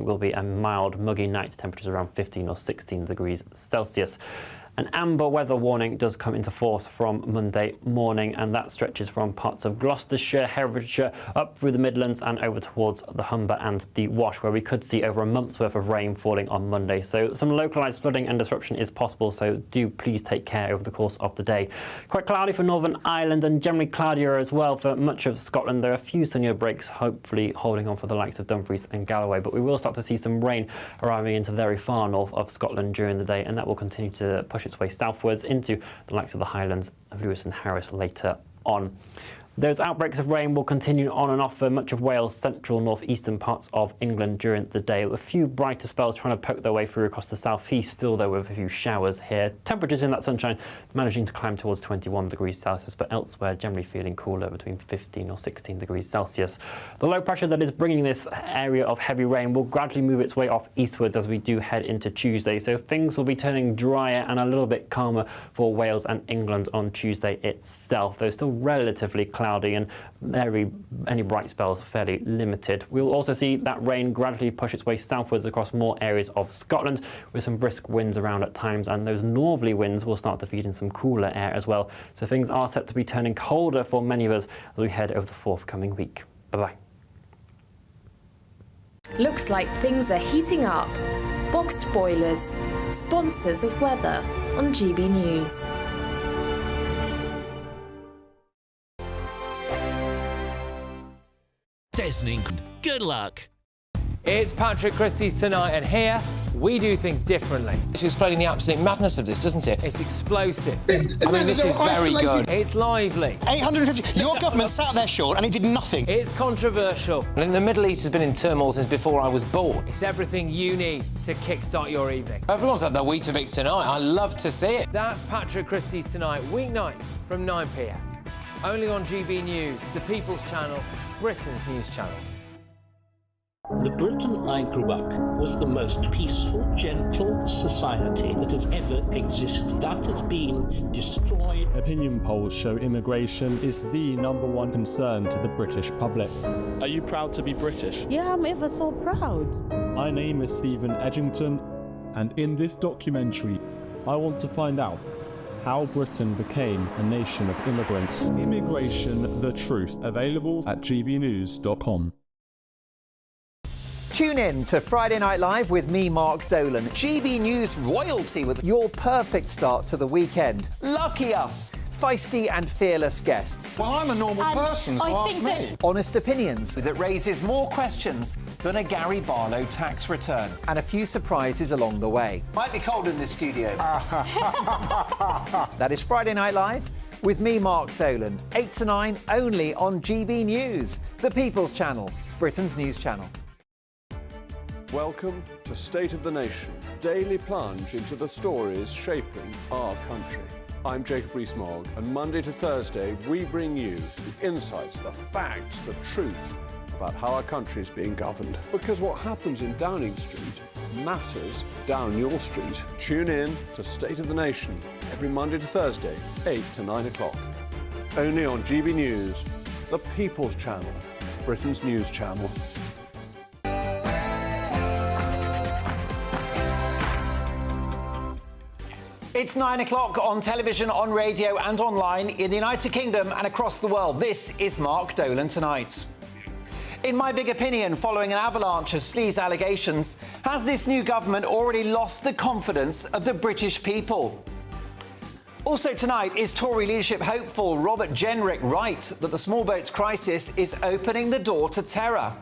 will be a mild, muggy night, temperatures around 15 or 16 degrees Celsius. An amber weather warning does come into force from Monday morning, and that stretches from parts of Gloucestershire, Herefordshire, up through the Midlands and over towards the Humber and the Wash, where we could see over a month's worth of rain falling on Monday. So some localised flooding and disruption is possible, so do please take care over the course of the day. Quite cloudy for Northern Ireland and generally cloudier as well for much of Scotland. There are a few sunnier breaks, hopefully holding on for the likes of Dumfries and Galloway, but we will start to see some rain arriving into the very far north of Scotland during the day, and that will continue to push its way southwards into the likes of the Highlands of Lewis and Harris later on. Those outbreaks of rain will continue on and off for much of Wales, central, north-eastern parts of England during the day. A few brighter spells trying to poke their way through across the south-east, still though with a few showers here. Temperatures in that sunshine managing to climb towards 21 degrees Celsius, but elsewhere generally feeling cooler between 15 or 16 degrees Celsius. The low pressure that is bringing this area of heavy rain will gradually move its way off eastwards as we do head into Tuesday, so things will be turning drier and a little bit calmer for Wales and England on Tuesday itself, though still relatively cloudy and any bright spells fairly limited. We'll also see that rain gradually push its way southwards across more areas of Scotland, with some brisk winds around at times, and those northerly winds will start to feed in some cooler air as well. So things are set to be turning colder for many of us as we head over the forthcoming week. Bye-bye. Looks like things are heating up. Boxed boilers, sponsors of weather on GB News. Good luck. It's Patrick Christie's Tonight, and here we do things differently. It's explaining the absolute madness of this, doesn't it? It's explosive. I mean, this is very good. It's lively. 850. Your government sat there, Sean, and it did nothing. It's controversial. And the Middle East has been in turmoil since before I was born. It's everything you need to kickstart your evening. Everyone's had their Weetabix tonight. I love to see it. That's Patrick Christie's Tonight, weeknights from 9 p.m. Only on GB News, the People's Channel, Britain's news channel. The Britain I grew up in was the most peaceful, gentle society that has ever existed. That has been destroyed. Opinion polls show immigration is the #1 concern to the British public. Are you proud to be British? Yeah, I'm ever so proud. My name is Stephen Edgington, and in this documentary, I want to find out how Britain became a nation of immigrants. Immigration, the truth, available at gbnews.com. Tune in to Friday Night Live with me, Mark Dolan. GB News royalty with your perfect start to the weekend. Lucky us! Feisty and fearless guests. Well, I'm a normal person, so ask me. Honest opinions that raises more questions than a Gary Barlow tax return. And a few surprises along the way. Might be cold in this studio. That is Friday Night Live with me, Mark Dolan. 8 to 9, only on GB News, the People's Channel, Britain's news channel. Welcome to State of the Nation, daily plunge into the stories shaping our country. I'm Jacob Rees-Mogg, and Monday to Thursday we bring you the insights, the facts, the truth about how our country is being governed. Because what happens in Downing Street matters down your street. Tune in to State of the Nation every Monday to Thursday, 8 to 9 o'clock. Only on GB News, the People's Channel, Britain's news channel. It's 9 o'clock on television, on radio and online in the United Kingdom and across the world. This is Mark Dolan Tonight. In my big opinion, following an avalanche of sleaze allegations, has this new government already lost the confidence of the British people? Also tonight, is Tory leadership hopeful Robert Jenrick right that the small boats crisis is opening the door to terror?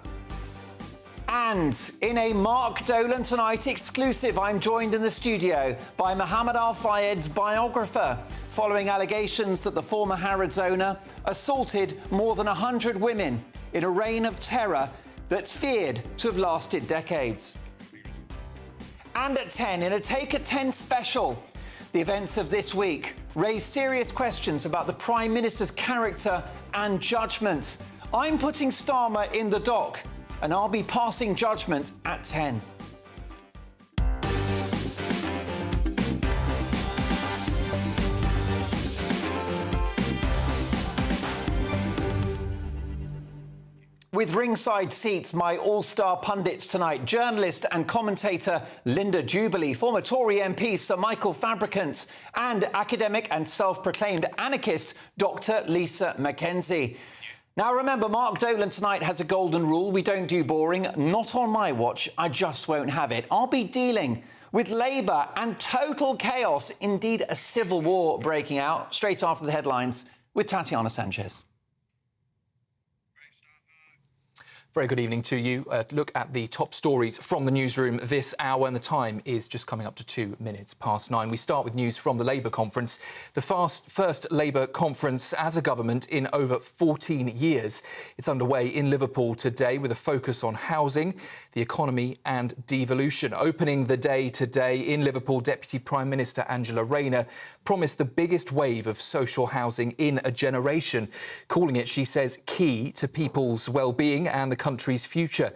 And in a Mark Dolan Tonight exclusive, I'm joined in the studio by Mohammed Al Fayed's biographer, following allegations that the former Harrods owner assaulted more than 100 women in a reign of terror that's feared to have lasted decades. And at 10, in a Take at 10 special, the events of this week raise serious questions about the Prime Minister's character and judgment. I'm putting Starmer in the dock, and I'll be passing judgment at 10. With ringside seats, my all-star pundits tonight, journalist and commentator Linda Jubilee, former Tory MP Sir Michael Fabricant, and academic and self-proclaimed anarchist Dr. Lisa Mackenzie. Now remember, Mark Dolan tonight has a golden rule: we don't do boring. Not on my watch, I just won't have it. I'll be dealing with Labour and total chaos, indeed a civil war breaking out, straight after the headlines with Tatiana Sanchez. Very good evening to you. Look at the top stories from the newsroom this hour, and the time is just coming up to 2 minutes past 9. We start with news from the Labour conference, the first Labour conference as a government in over 14 years. It's underway in Liverpool today with a focus on housing, the economy and devolution. Opening the day today in Liverpool, Deputy Prime Minister Angela Rayner promised the biggest wave of social housing in a generation, calling it, she says, key to people's well-being and the country's future.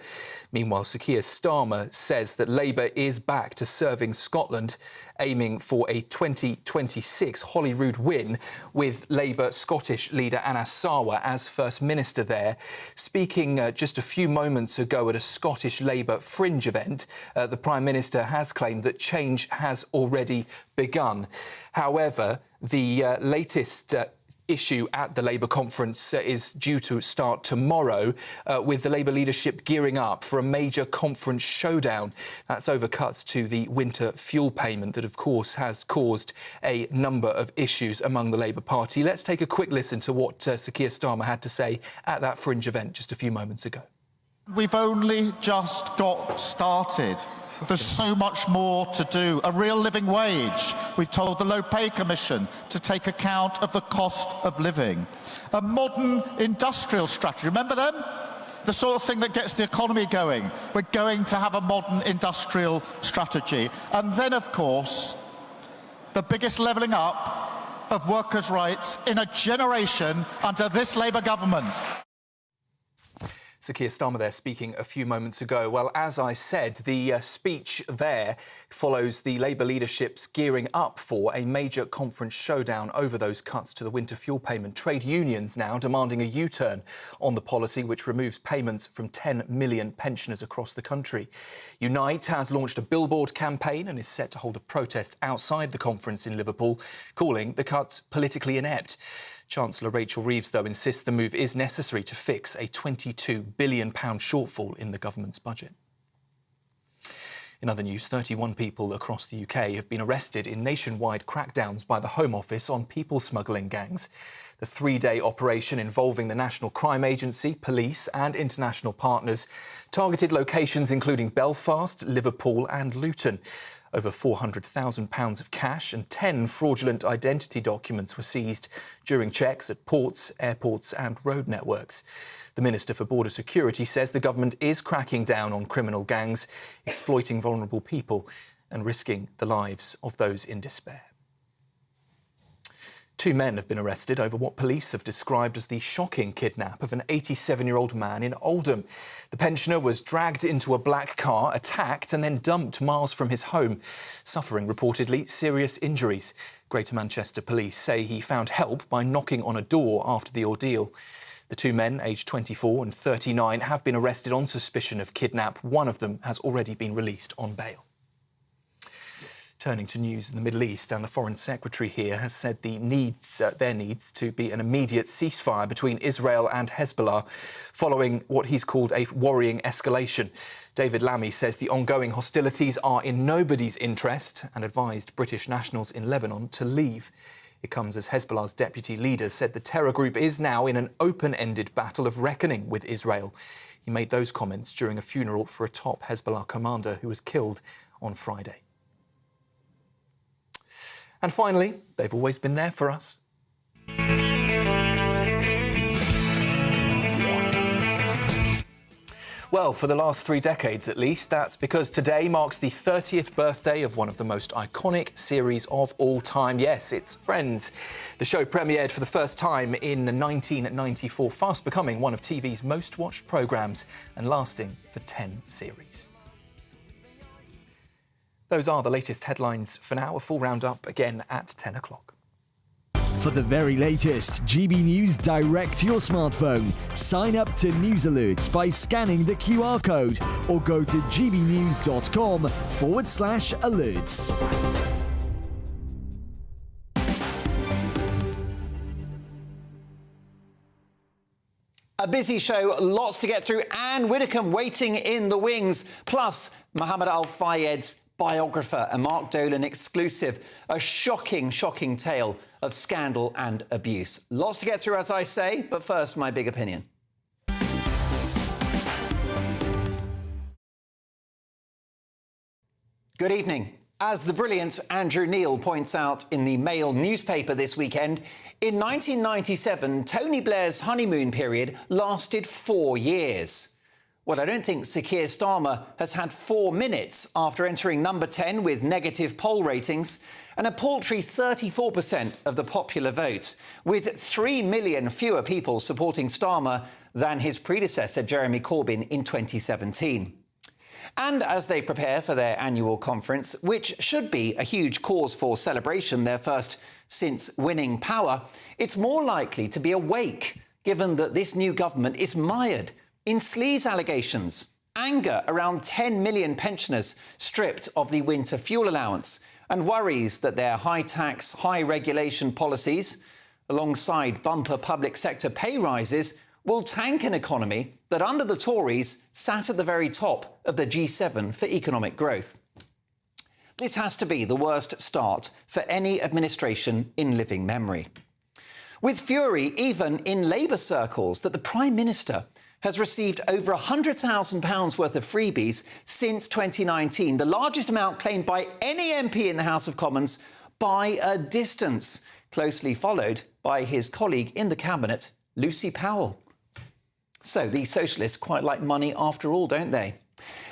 Meanwhile, Sir Keir Starmer says that Labour is back to serving Scotland, aiming for a 2026 Holyrood win with Labour Scottish leader Anas Sarwar as First Minister there. Speaking just a few moments ago at a Scottish Labour fringe event, the Prime Minister has claimed that change has already begun. However, the latest issue at the Labour conference is due to start tomorrow, with the Labour leadership gearing up for a major conference showdown. That's over cuts to the winter fuel payment that, of course, has caused a number of issues among the Labour Party. Let's take a quick listen to what Sir Keir Starmer had to say at that fringe event just a few moments ago. We've only just got started. There's so much more to do. A real living wage. We've told the Low Pay Commission to take account of the cost of living. A modern industrial strategy. Remember them? The sort of thing that gets the economy going. We're going to have a modern industrial strategy. And then, of course, the biggest levelling up of workers' rights in a generation under this Labour government. Sir Keir Starmer there speaking a few moments ago. Well, as I said, the speech there follows the Labour leadership's gearing up for a major conference showdown over those cuts to the winter fuel payment. Trade unions now demanding a U-turn on the policy which removes payments from 10 million pensioners across the country. Unite has launched a billboard campaign and is set to hold a protest outside the conference in Liverpool, calling the cuts politically inept. Chancellor Rachel Reeves, though, insists the move is necessary to fix a £22 billion shortfall in the government's budget. In other news, 31 people across the UK have been arrested in nationwide crackdowns by the Home Office on people smuggling gangs. The three-day operation involving the National Crime Agency, police and international partners targeted locations including Belfast, Liverpool and Luton. Over £400,000 of cash and 10 fraudulent identity documents were seized during checks at ports, airports and road networks. The Minister for Border Security says the government is cracking down on criminal gangs, exploiting vulnerable people and risking the lives of those in despair. 2 men have been arrested over what police have described as the shocking kidnap of an 87-year-old man in Oldham. The pensioner was dragged into a black car, attacked and then dumped miles from his home, suffering reportedly serious injuries. Greater Manchester Police say he found help by knocking on a door after the ordeal. The 2 men, aged 24 and 39, have been arrested on suspicion of kidnap. One of them has already been released on bail. Turning to news in the Middle East, and the Foreign Secretary here has said there needs to be an immediate ceasefire between Israel and Hezbollah following what he's called a worrying escalation. David Lammy says the ongoing hostilities are in nobody's interest and advised British nationals in Lebanon to leave. It comes as Hezbollah's deputy leader said the terror group is now in an open-ended battle of reckoning with Israel. He made those comments during a funeral for a top Hezbollah commander who was killed on Friday. And finally, they've always been there for us. Well, for the last 3 decades at least. That's because today marks the 30th birthday of one of the most iconic series of all time. Yes, it's Friends. The show premiered for the first time in 1994, fast becoming one of TV's most watched programmes and lasting for 10 series. Those are the latest headlines for now. A full roundup again at 10 o'clock. For the very latest GB News direct to your smartphone, sign up to News Alerts by scanning the QR code or go to gbnews.com/alerts. A busy show, lots to get through. Anne Widdecombe waiting in the wings. Plus, Mohammed Al-Fayed's biographer, a Mark Dolan exclusive. A shocking, shocking tale of scandal and abuse. Lots to get through, as I say, but first, my big opinion. Good evening. As the brilliant Andrew Neil points out in the Mail newspaper this weekend, in 1997, Tony Blair's honeymoon period lasted 4 years. Well, I don't think Sir Keir Starmer has had 4 minutes after entering number 10 with negative poll ratings and a paltry 34% of the popular vote, with 3 million fewer people supporting Starmer than his predecessor, Jeremy Corbyn, in 2017. And as they prepare for their annual conference, which should be a huge cause for celebration, their first since winning power, it's more likely to be a wake, given that this new government is mired in sleaze allegations, anger around 10 million pensioners stripped of the winter fuel allowance, and worries that their high tax, high regulation policies, alongside bumper public sector pay rises, will tank an economy that, under the Tories, sat at the very top of the G7 for economic growth. This has to be the worst start for any administration in living memory. With fury, even in Labour circles, that the Prime Minister has received over £100,000 worth of freebies since 2019, the largest amount claimed by any MP in the House of Commons by a distance, closely followed by his colleague in the Cabinet, Lucy Powell. So the Socialists quite like money after all, don't they?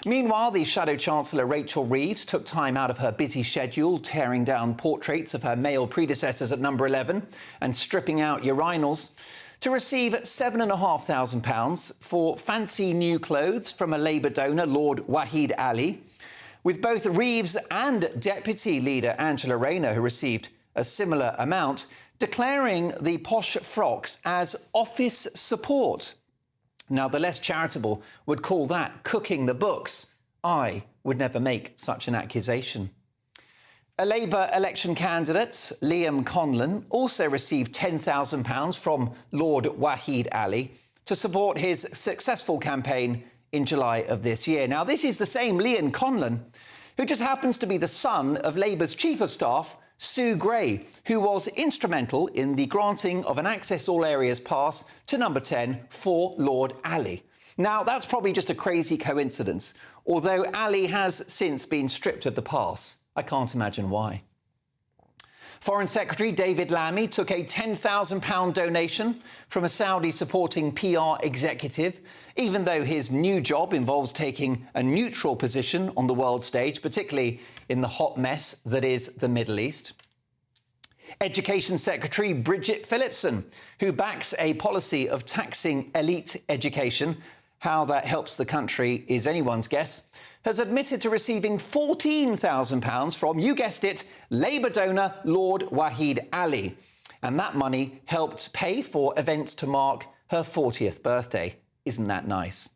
Meanwhile, the Shadow Chancellor Rachel Reeves took time out of her busy schedule, tearing down portraits of her male predecessors at number 11 and stripping out urinals, to receive £7,500 for fancy new clothes from a Labour donor, Lord Wahid Ali, with both Reeves and Deputy Leader Angela Rayner, who received a similar amount, declaring the posh frocks as office support. Now, the less charitable would call that cooking the books. I would never make such an accusation. A Labour election candidate, Liam Conlon, also received £10,000 from Lord Wahid Ali to support his successful campaign in July of this year. Now, this is the same Liam Conlon who just happens to be the son of Labour's Chief of Staff, Sue Gray, who was instrumental in the granting of an Access All Areas pass to number 10 for Lord Ali. Now, that's probably just a crazy coincidence, although Ali has since been stripped of the pass. I can't imagine why. Foreign Secretary David Lammy took a £10,000 donation from a Saudi-supporting PR executive, even though his new job involves taking a neutral position on the world stage, particularly in the hot mess that is the Middle East. Education Secretary Bridget Phillipson, who backs a policy of taxing elite education, how that helps the country is anyone's guess, has admitted to receiving £14,000 from, you guessed it, Labour donor Lord Wahid Ali. And that money helped pay for events to mark her 40th birthday. Isn't that nice?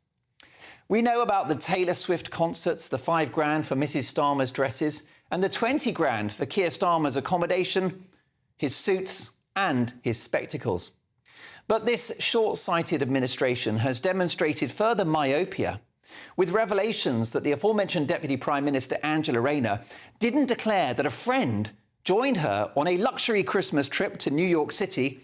We know about the Taylor Swift concerts, the £5,000 for Mrs Starmer's dresses, and the £20,000 for Keir Starmer's accommodation, his suits and his spectacles. But this short-sighted administration has demonstrated further myopia, with revelations that the aforementioned Deputy Prime Minister Angela Rayner didn't declare that a friend joined her on a luxury Christmas trip to New York City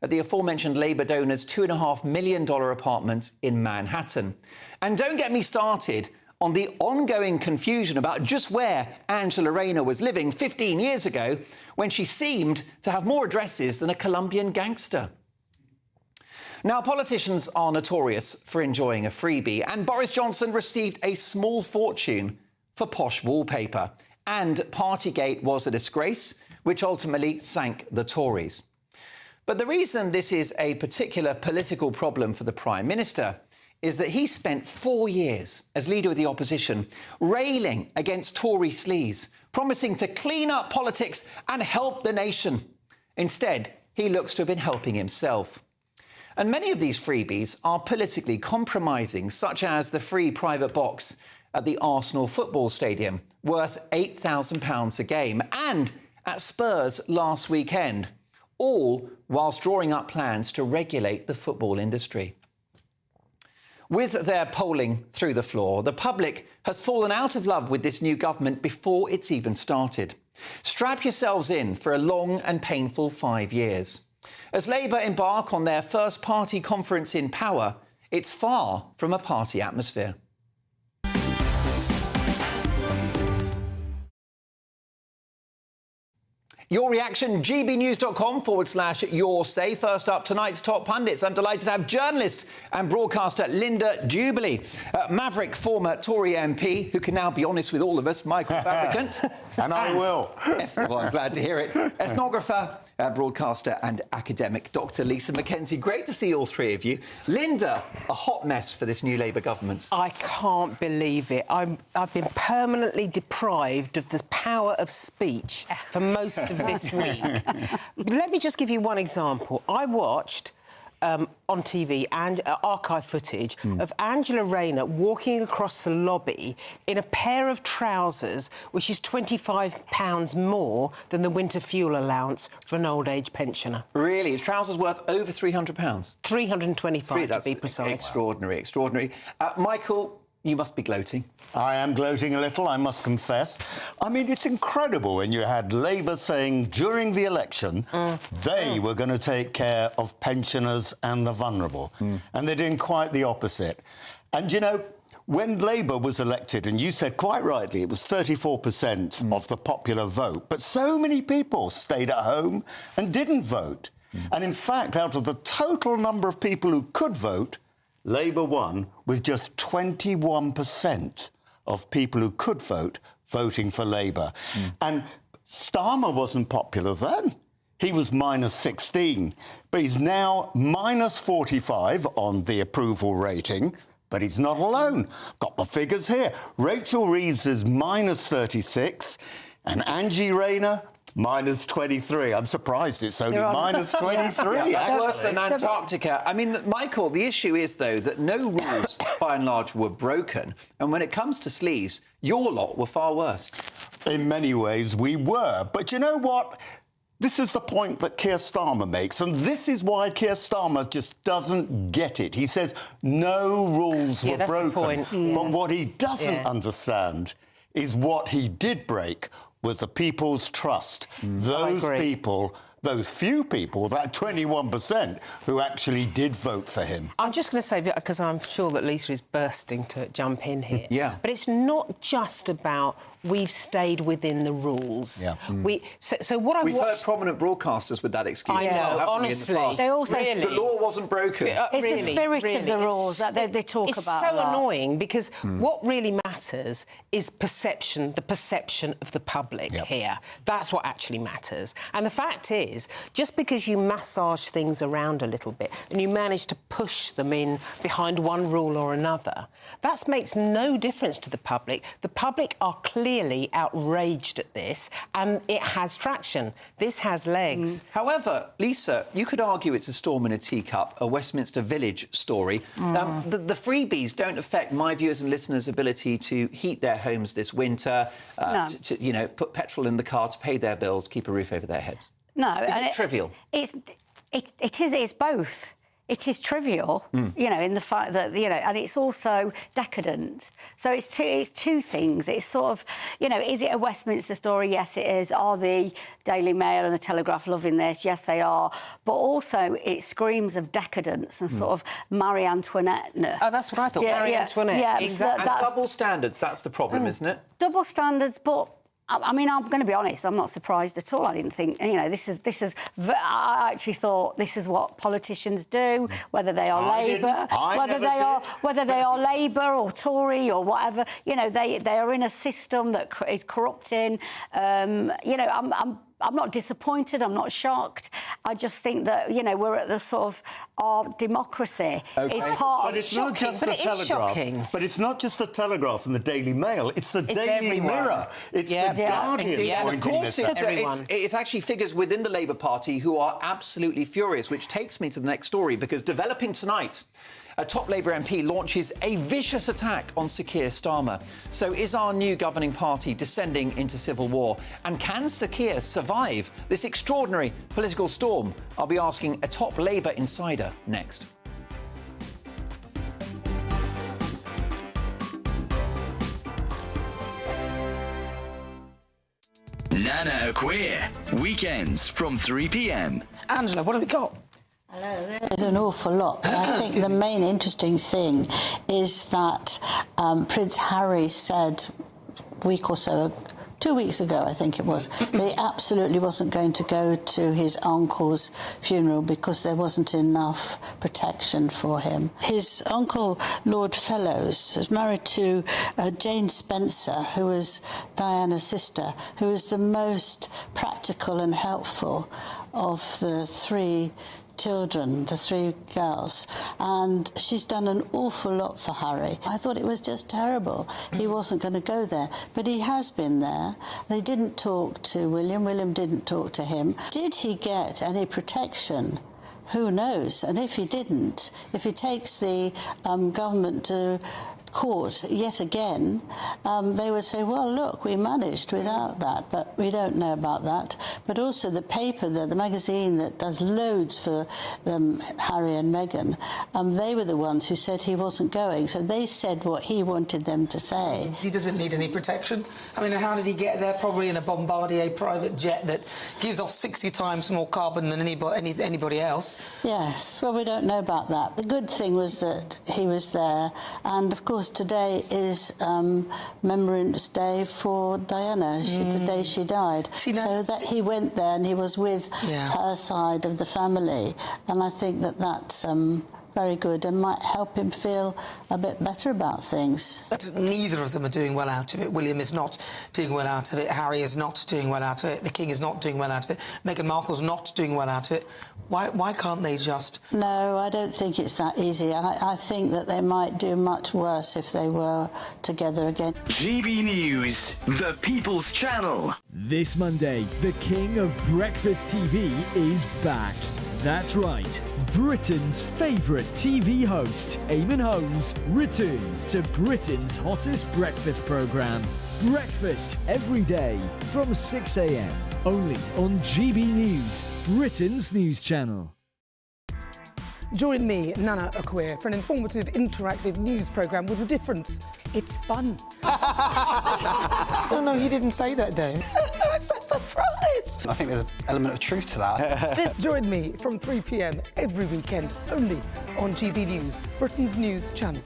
at the aforementioned Labour donor's $2.5 million apartment in Manhattan. And don't get me started on the ongoing confusion about just where Angela Rayner was living 15 years ago, when she seemed to have more addresses than a Colombian gangster. Now, politicians are notorious for enjoying a freebie, and Boris Johnson received a small fortune for posh wallpaper. And Partygate was a disgrace, which ultimately sank the Tories. But the reason this is a particular political problem for the Prime Minister is that he spent 4 years as leader of the opposition railing against Tory sleaze, promising to clean up politics and help the nation. Instead, he looks to have been helping himself. And many of these freebies are politically compromising, such as the free private box at the Arsenal football stadium, worth £8,000 a game, and at Spurs last weekend, all whilst drawing up plans to regulate the football industry. With their polling through the floor, the public has fallen out of love with this new government before it's even started. Strap yourselves in for a long and painful 5 years. As Labour embark on their first party conference in power, it's far from a party atmosphere. Your reaction, gbnews.com/your say. First up, tonight's top pundits. I'm delighted to have journalist and broadcaster Linda Jubilee, maverick former Tory MP, who can now be honest with all of us, Michael Fabricant. And I will. Well, I'm glad to hear it. Ethnographer, broadcaster and academic Dr Lisa McKenzie. Great to see all three of you. Linda, a hot mess for this new Labour government. I can't believe it. I've been permanently deprived of the power of speech for most of this week. Let me just give you one example. I watched on TV and archive footage of Angela Rayner walking across the lobby in a pair of trousers, which is £25 more than the winter fuel allowance for an old age pensioner. Really? His trousers worth over £300? £325 to be precise. Extraordinary, extraordinary. Michael, you must be gloating. I am gloating a little, I must confess. I mean, it's incredible when you had Labour saying during the election they were going to take care of pensioners and the vulnerable. And they're doing quite the opposite. And, you know, when Labour was elected, and you said quite rightly, it was 34% of the popular vote, but so many people stayed at home and didn't vote. And, in fact, out of the total number of people who could vote, Labour won with just 21% of people who could vote voting for Labour. And Starmer wasn't popular then. He was minus 16, but he's now minus 45 on the approval rating. But he's not alone. Got the figures here. Rachel Reeves is minus 36, and Angie Rayner minus 23. I'm surprised it's only minus 23. That's worse than Antarctica. I mean, Michael, the issue is, though, that no rules, by and large, were broken. And when it comes to sleaze, your lot were far worse. In many ways, we were. But you know what? This is the point that Keir Starmer makes, and this is why Keir Starmer just doesn't get it. He says no rules were broken. But what he doesn't understand is what he did break was the people's trust. Those people, those few people, that 21% who actually did vote for him. I'm just going to say, because I'm sure that Lisa is bursting to jump in here. But it's not just about we've stayed within the rules. So what I've We've watched... heard prominent broadcasters with that excuse. I know, honestly. They also the law wasn't broken. It's the spirit of the rules that they talk about. It's so annoying because what really matters is perception, the perception of the public here. That's what actually matters. And the fact is, just because you massage things around a little bit and you manage to push them in behind one rule or another, that makes no difference to the public. The public are clearly outraged at this, and it has traction. This has legs. However, Lisa, you could argue it's a storm in a teacup, a Westminster Village story. The freebies don't affect my viewers and listeners' ability to heat their homes this winter, to you know, put petrol in the car, to pay their bills, keep a roof over their heads. No. Is it trivial? It's both. It is trivial, you know, in the fact that, you know, and it's also decadent. So it's two things. It's sort of, you know, is it a Westminster story? Yes, it is. Are the Daily Mail and the Telegraph loving this? Yes, they are. But also it screams of decadence and sort of Marie Antoinette-ness. Oh, that's what I thought, Marie Antoinette. Yeah, exactly. And double standards, that's the problem, isn't it? Double standards, but... I mean, I'm going to be honest, I'm not surprised at all. I didn't think, you know, I actually thought this is what politicians do, whether they are Labour, whether they are Labour or Tory or whatever. You know, they are in a system that is corrupting. You know, I'm not disappointed, I'm not shocked. I just think that, you know, we're at the sort of our democracy is part But of it's not just the Telegraph. But it's not just the Telegraph and the Daily Mail. It's the Daily Mirror. It's the Guardian. Indeed. And of course, pointing it's actually figures within the Labour Party who are absolutely furious, which takes me to the next story, because developing tonight, a top Labour MP launches a vicious attack on Sir Keir Starmer. So is our new governing party descending into civil war? And can Sir Keir survive this extraordinary political storm? I'll be asking a top Labour insider next. Nana Queer, weekends from 3 p.m. Angela, what have we got? Hello, there's an awful lot, but I think the main interesting thing is that Prince Harry said a week or so, 2 weeks ago, I think it was, that he absolutely wasn't going to go to his uncle's funeral because there wasn't enough protection for him. His uncle, Lord Fellows, was married to Jane Spencer, who was Diana's sister, who was the most practical and helpful of the three children, the three girls, and she's done an awful lot for Harry. I thought it was just terrible. He wasn't going to go there, but he has been there. They didn't talk to William. William didn't talk to him. Did he get any protection? Who knows? And if he didn't, if he takes the government to court yet again, they would say, well, look, we managed without that, but we don't know about that. But also the paper, the magazine that does loads for Harry and Meghan, they were the ones who said he wasn't going, so they said what he wanted them to say. He doesn't need any protection. I mean, how did he get there? Probably in a Bombardier private jet that gives off 60 times more carbon than anybody else. Yes, well, we don't know about that. The good thing was that he was there, and of course today is Remembrance Day for Diana, the day she died. So that he went there and he was with her side of the family, and I think that that's very good and might help him feel a bit better about things. But neither of them are doing well out of it. William is not doing well out of it. Harry is not doing well out of it. The King is not doing well out of it. Meghan Markle's not doing well out of it. Why can't they just... No, I don't think it's that easy. I think that they might do much worse if they were together again. GB News, the People's Channel. This Monday, the king of breakfast TV is back. That's right, Britain's favourite TV host, Eamon Holmes, returns to Britain's hottest breakfast programme. Breakfast every day from 6 a.m. Only on GB News, Britain's news channel. Join me, Nana Queer, for an informative, interactive news programme with a difference. It's fun. No, he didn't say that, Dave. I'm so surprised. I think there's an element of truth to that. Join me from 3 p.m. every weekend, only on GB News, Britain's news channel.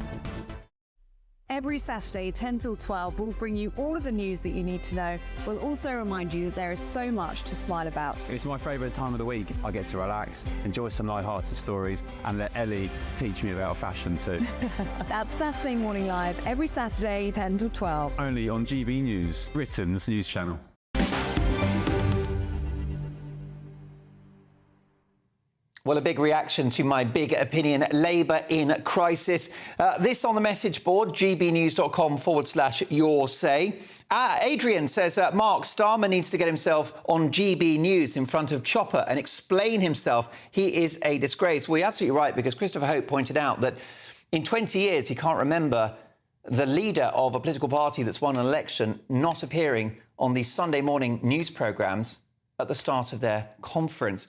Every Saturday, 10 till 12, we'll bring you all of the news that you need to know. We'll also remind you that there is so much to smile about. It's my favourite time of the week. I get to relax, enjoy some light-hearted stories, and let Ellie teach me about fashion too. That's Saturday Morning Live, every Saturday, 10 till 12. Only on GB News, Britain's news channel. Well, a big reaction to my big opinion, Labour in crisis. This on the message board, gbnews.com/your say. Adrian says, Mark, Starmer needs to get himself on GB News in front of Chopper and explain himself. He is a disgrace. Well, you're absolutely right, because Christopher Hope pointed out that in 20 years he can't remember the leader of a political party that's won an election not appearing on the Sunday morning news programmes at the start of their conference.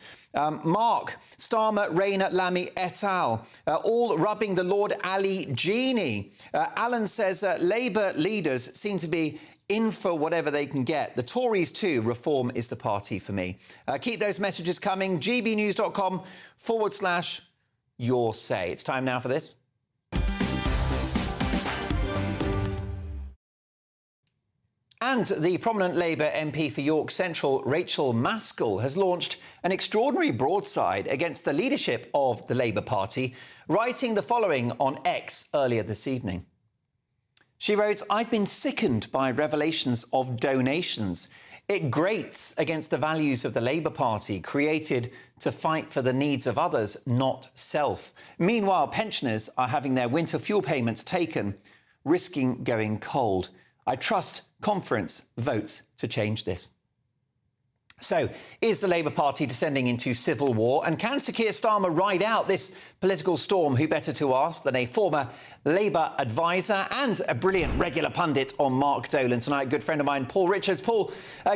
Mark, Starmer, Rayner, Lamy et al. All rubbing the Lord Ali genie. Alan says Labour leaders seem to be in for whatever they can get. The Tories too, reform is the party for me. Keep those messages coming. gbnews.com/your say. It's time now for this. And the prominent Labour MP for York Central, Rachel Maskell, has launched an extraordinary broadside against the leadership of the Labour Party, writing the following on X earlier this evening. She wrote, "I've been sickened by revelations of donations. It grates against the values of the Labour Party, created to fight for the needs of others, not self. Meanwhile, pensioners are having their winter fuel payments taken, risking going cold. I trust Conference votes to change this. So, is the Labour Party descending into civil war? And can Sir Keir Starmer ride out this political storm? Who better to ask than a former Labour advisor and a brilliant regular pundit on Mark Dolan tonight, good friend of mine, Paul Richards. Paul,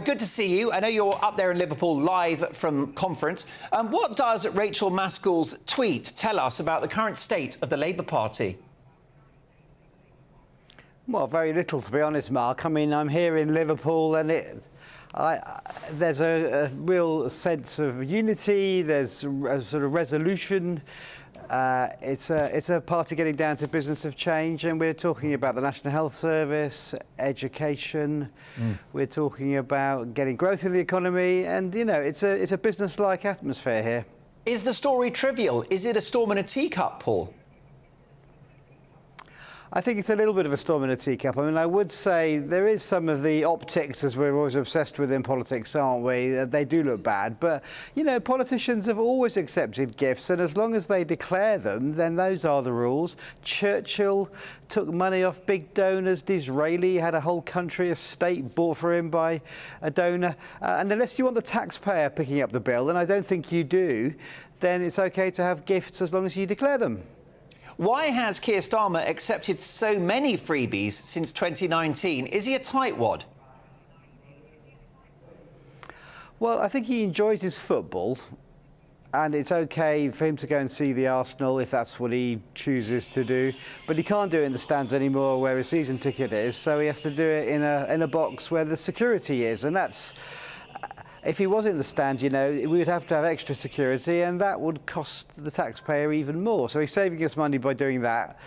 good to see you. I know you're up there in Liverpool live from Conference. What does Rachel Maskell's tweet tell us about the current state of the Labour Party? Well, very little, to be honest, Mark. I mean, I'm here in Liverpool and there's a real sense of unity, there's a sort of resolution. It's a party getting down to business of change, and we're talking about the National Health Service, education. We're talking about getting growth in the economy, and, you know, it's a business-like atmosphere here. Is the story trivial? Is it a storm in a teacup, Paul? I think it's a little bit of a storm in a teacup. I mean, I would say there is some of the optics, as we're always obsessed with in politics, aren't we? They do look bad. But, you know, politicians have always accepted gifts, and as long as they declare them, then those are the rules. Churchill took money off big donors. Disraeli had a whole country estate bought for him by a donor. And unless you want the taxpayer picking up the bill, and I don't think you do, then it's OK to have gifts as long as you declare them. Why has Keir Starmer accepted so many freebies since 2019? Is he a tightwad? Well, I think he enjoys his football, and it's OK for him to go and see the Arsenal if that's what he chooses to do. But he can't do it in the stands anymore where his season ticket is, so he has to do it in a box where the security is, and that's... If he was in the stands, you know, we would have to have extra security, and that would cost the taxpayer even more. So he's saving us money by doing that.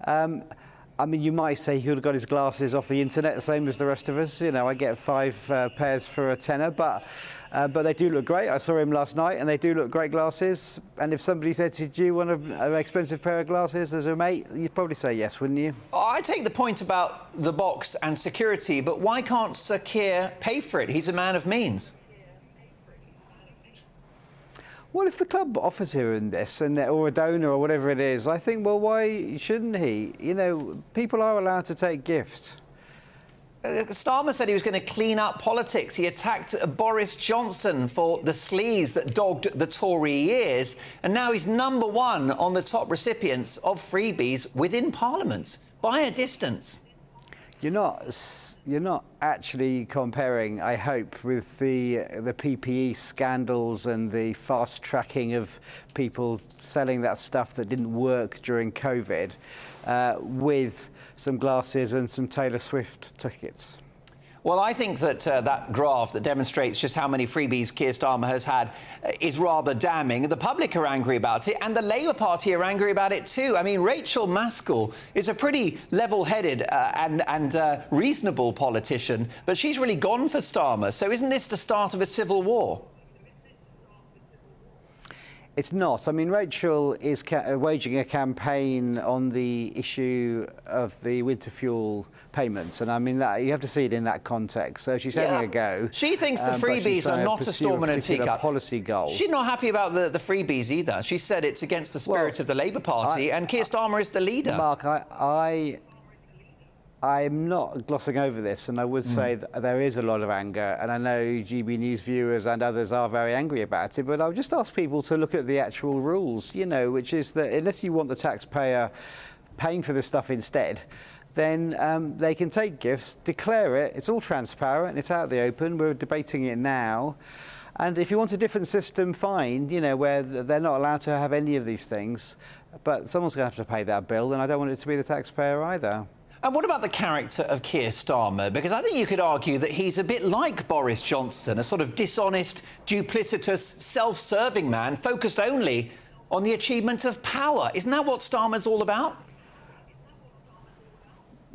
I mean, you might say he would have got his glasses off the internet, the same as the rest of us. You know, I get 5 pairs for a tenner, but they do look great. I saw him last night, and they do look great glasses. And if somebody said, "Do you want an expensive pair of glasses as a mate?" you'd probably say yes, wouldn't you? I take the point about the box and security, but why can't Sir Keir pay for it? He's a man of means. Well, if the club offers him this, or a donor or whatever it is, I think, well, why shouldn't he? You know, people are allowed to take gifts. Starmer said he was going to clean up politics. He attacked Boris Johnson for the sleaze that dogged the Tory years, and now he's #1 on the top recipients of freebies within Parliament, by a distance. You're not actually comparing, I hope, with the PPE scandals and the fast tracking of people selling that stuff that didn't work during COVID with some glasses and some Taylor Swift tickets. Well, I think that that graph that demonstrates just how many freebies Keir Starmer has had is rather damning. The public are angry about it, and the Labour Party are angry about it too. I mean, Rachel Maskell is a pretty level-headed and reasonable politician, but she's really gone for Starmer. So isn't this the start of a civil war? It's not. I mean, Rachel is waging a campaign on the issue of the winter fuel payments, and I mean that you have to see it in that context. So she's having a go. She thinks the freebies are not a storm in a teacup. Policy goal. She's not happy about the freebies either. She said it's against the spirit of the Labour Party, and Keir Starmer is the leader. Mark, I'm not glossing over this, and I would say that there is a lot of anger, and I know GBNews viewers and others are very angry about it, but I would just ask people to look at the actual rules, you know, which is that unless you want the taxpayer paying for this stuff instead, then they can take gifts, declare it, it's all transparent, it's out in the open, we're debating it now. And if you want a different system, fine, you know, where they're not allowed to have any of these things, but someone's going to have to pay that bill, and I don't want it to be the taxpayer either. And what about the character of Keir Starmer? Because I think you could argue that he's a bit like Boris Johnson, a sort of dishonest, duplicitous, self-serving man focused only on the achievement of power. Isn't that what Starmer's all about?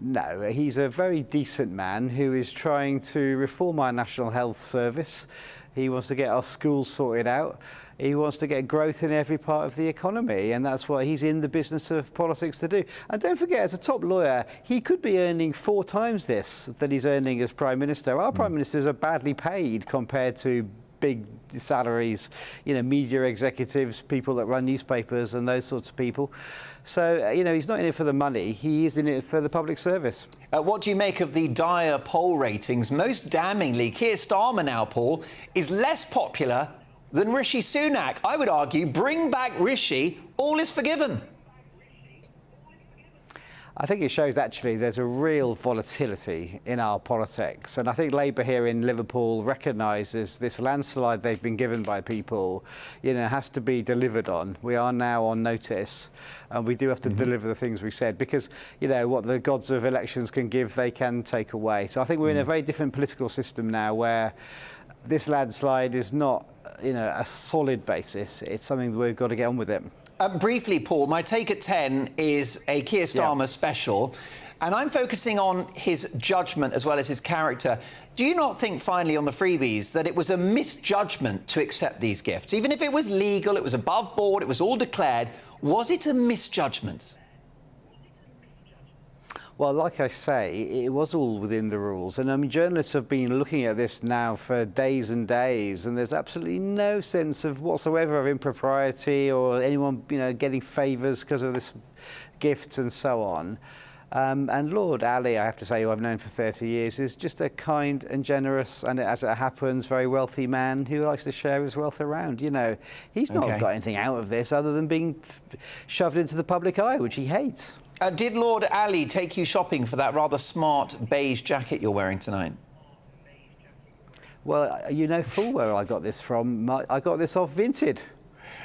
No, he's a very decent man who is trying to reform our National Health Service. He wants to get our schools sorted out. He wants to get growth in every part of the economy, and that's what he's in the business of politics to do. And don't forget, as a top lawyer, he could be earning 4 times this that he's earning as Prime Minister. Our Prime Ministers are badly paid compared to big salaries, you know, media executives, people that run newspapers and those sorts of people. So, you know, he's not in it for the money, he is in it for the public service. What do you make of the dire poll ratings? Most damningly, Keir Starmer now, Paul, is less popular than Rishi Sunak. I would argue, bring back Rishi, all is forgiven. I think it shows actually there's a real volatility in our politics, and I think Labour here in Liverpool recognises this landslide they've been given by people, you know, has to be delivered on. We are now on notice, and we do have to deliver the things we said, because, you know, what the gods of elections can give, they can take away. So I think we're in a very different political system now, where this landslide is not, you know, a solid basis. It's something that we've got to get on with it. Briefly, Paul, my take at 10 is a Keir Starmer special, and I'm focusing on his judgment as well as his character. Do you not think, finally, on the freebies, that it was a misjudgment to accept these gifts? Even if it was legal, it was above board, it was all declared, was it a misjudgment? Well, like I say, it was all within the rules. And I mean, journalists have been looking at this now for days and days, and there's absolutely no sense of whatsoever of impropriety or anyone, you know, getting favours because of this gift and so on. And Lord Ali, I have to say, who I've known for 30 years, is just a kind and generous, and as it happens, very wealthy man who likes to share his wealth around. You know, he's not got anything out of this other than being shoved into the public eye, which he hates. Did Lord Ali take you shopping for that rather smart beige jacket you're wearing tonight? Well, you know full where I got this from. I got this off Vinted.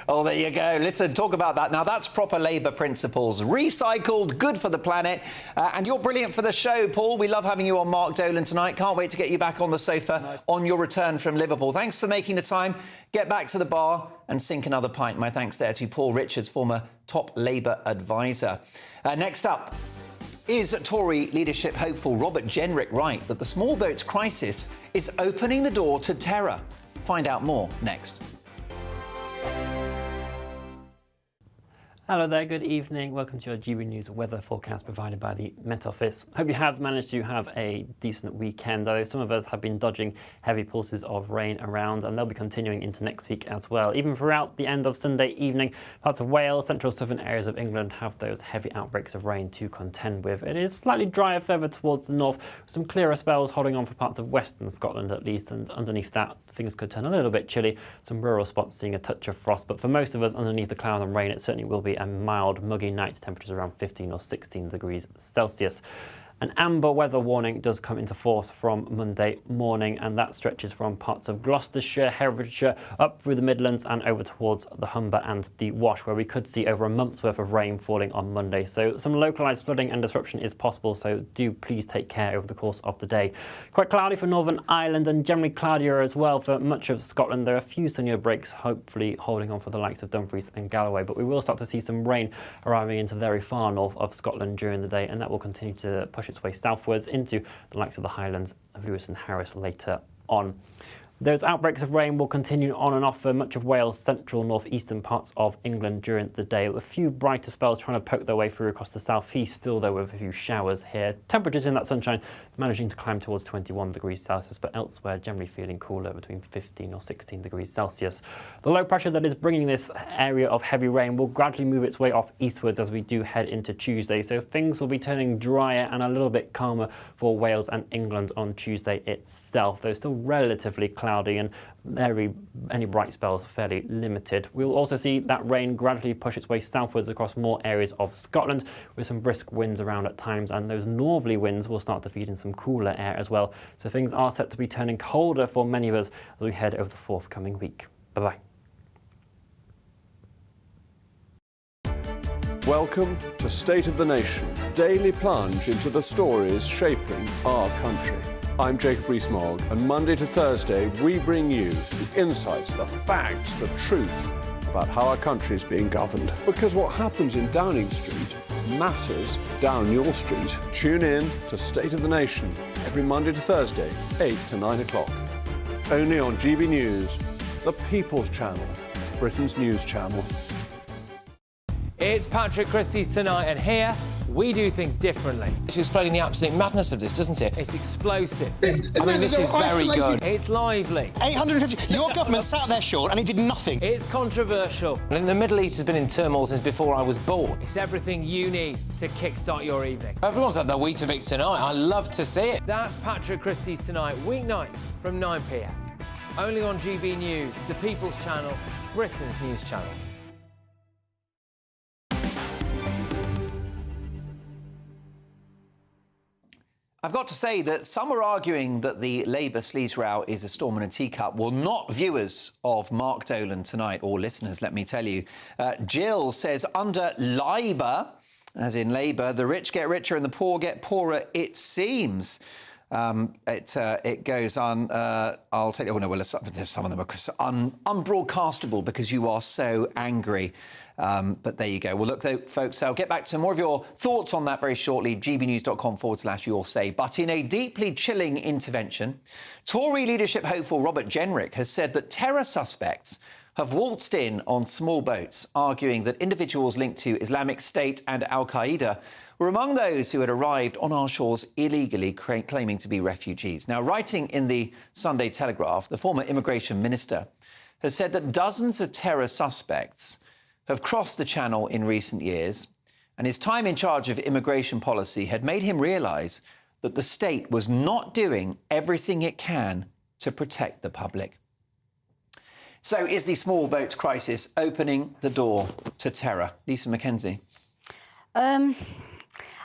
Oh, there you go. Listen, talk about that. Now, that's proper Labour principles. Recycled, good for the planet. And you're brilliant for the show, Paul. We love having you on Mark Dolan tonight. Can't wait to get you back on the sofa on your return from Liverpool. Thanks for making the time. Get back to the bar and sink another pint. My thanks there to Paul Richards, former top Labour advisor. Next up, is Tory leadership hopeful Robert Jenrick right that the small boats crisis is opening the door to terror? Find out more next. Hello there, good evening. Welcome to your GBNews weather forecast provided by the Met Office. Hope you have managed to have a decent weekend, though some of us have been dodging heavy pulses of rain around, and they'll be continuing into next week as well. Even throughout the end of Sunday evening, parts of Wales, central southern areas of England have those heavy outbreaks of rain to contend with. It is slightly drier further towards the north, with some clearer spells holding on for parts of western Scotland at least, and underneath that things could turn a little bit chilly. Some rural spots seeing a touch of frost, but for most of us underneath the cloud and rain, it certainly will be a mild, muggy night, temperatures around 15 or 16 degrees Celsius. An amber weather warning does come into force from Monday morning, and that stretches from parts of Gloucestershire, Herefordshire, up through the Midlands and over towards the Humber and the Wash, where we could see over a month's worth of rain falling on Monday. So some localised flooding and disruption is possible, so do please take care over the course of the day. Quite cloudy for Northern Ireland and generally cloudier as well for much of Scotland. There are a few sunnier breaks, hopefully holding on for the likes of Dumfries and Galloway, but we will start to see some rain arriving into the very far north of Scotland during the day, and that will continue to push its way southwards into the likes of the Highlands of Lewis and Harris later on. Those outbreaks of rain will continue on and off for much of Wales, central, northeastern parts of England during the day. A few brighter spells trying to poke their way through across the southeast, still though with a few showers here. Temperatures in that sunshine managing to climb towards 21 degrees Celsius, but elsewhere generally feeling cooler between 15 or 16 degrees Celsius. The low pressure that is bringing this area of heavy rain will gradually move its way off eastwards as we do head into Tuesday, so things will be turning drier and a little bit calmer for Wales and England on Tuesday itself, though still relatively cloudy and any bright spells fairly limited. We'll also see that rain gradually push its way southwards across more areas of Scotland, with some brisk winds around at times, and those northerly winds will start to feed in some cooler air as well. So things are set to be turning colder for many of us as we head over the forthcoming week. Bye-bye. Welcome to State of the Nation, daily plunge into the stories shaping our country. I'm Jacob Rees-Mogg, and Monday to Thursday we bring you the insights, the facts, the truth about how our country is being governed. Because what happens in Downing Street matters down your street. Tune in to State of the Nation every Monday to Thursday, 8 to 9 o'clock. Only on GB News, the People's Channel, Britain's news channel. It's Patrick Christie's Tonight, and here we do things differently. It's explaining the absolute madness of this, doesn't it? It's explosive. I mean, this is very good. It's lively. 850. Your government sat there, Sean, and it did nothing. It's controversial. And the Middle East has been in turmoil since before I was born. It's everything you need to kickstart your evening. Everyone's had their Weetabix tonight. I love to see it. That's Patrick Christie's Tonight, weeknights from 9 p.m. Only on GB News, the People's Channel, Britain's news channel. I've got to say that some are arguing that the Labour sleaze row is a storm in a teacup. Well, not viewers of Mark Dolan tonight, or listeners, let me tell you. Jill says, under Labour, as in Labour, the rich get richer and the poor get poorer, it seems. It goes on. I'll tell you. Oh no, well, some of them are unbroadcastable because you are so angry. But there you go. Well, look, though, folks, I'll get back to more of your thoughts on that very shortly. gbnews.com/your say. But in a deeply chilling intervention, Tory leadership hopeful Robert Jenrick has said that terror suspects have waltzed in on small boats, arguing that individuals linked to Islamic State and al-Qaeda were among those who had arrived on our shores illegally, claiming to be refugees. Now, writing in the Sunday Telegraph, the former immigration minister has said that dozens of terror suspects have crossed the Channel in recent years, and his time in charge of immigration policy had made him realise that the state was not doing everything it can to protect the public. So is the small boats crisis opening the door to terror? Lisa Mackenzie.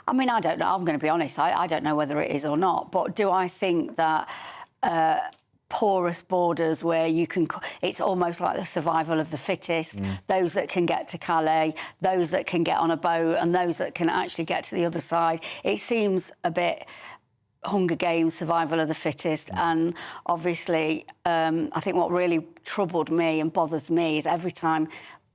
I mean, I don't know. I'm going to be honest. I don't know whether it is or not. But do I think that porous borders where you can... It's almost like the survival of the fittest. Those that can get to Calais, those that can get on a boat and those that can actually get to the other side. It seems a bit Hunger Games, survival of the fittest. And obviously, I think what really troubled me and bothers me is every time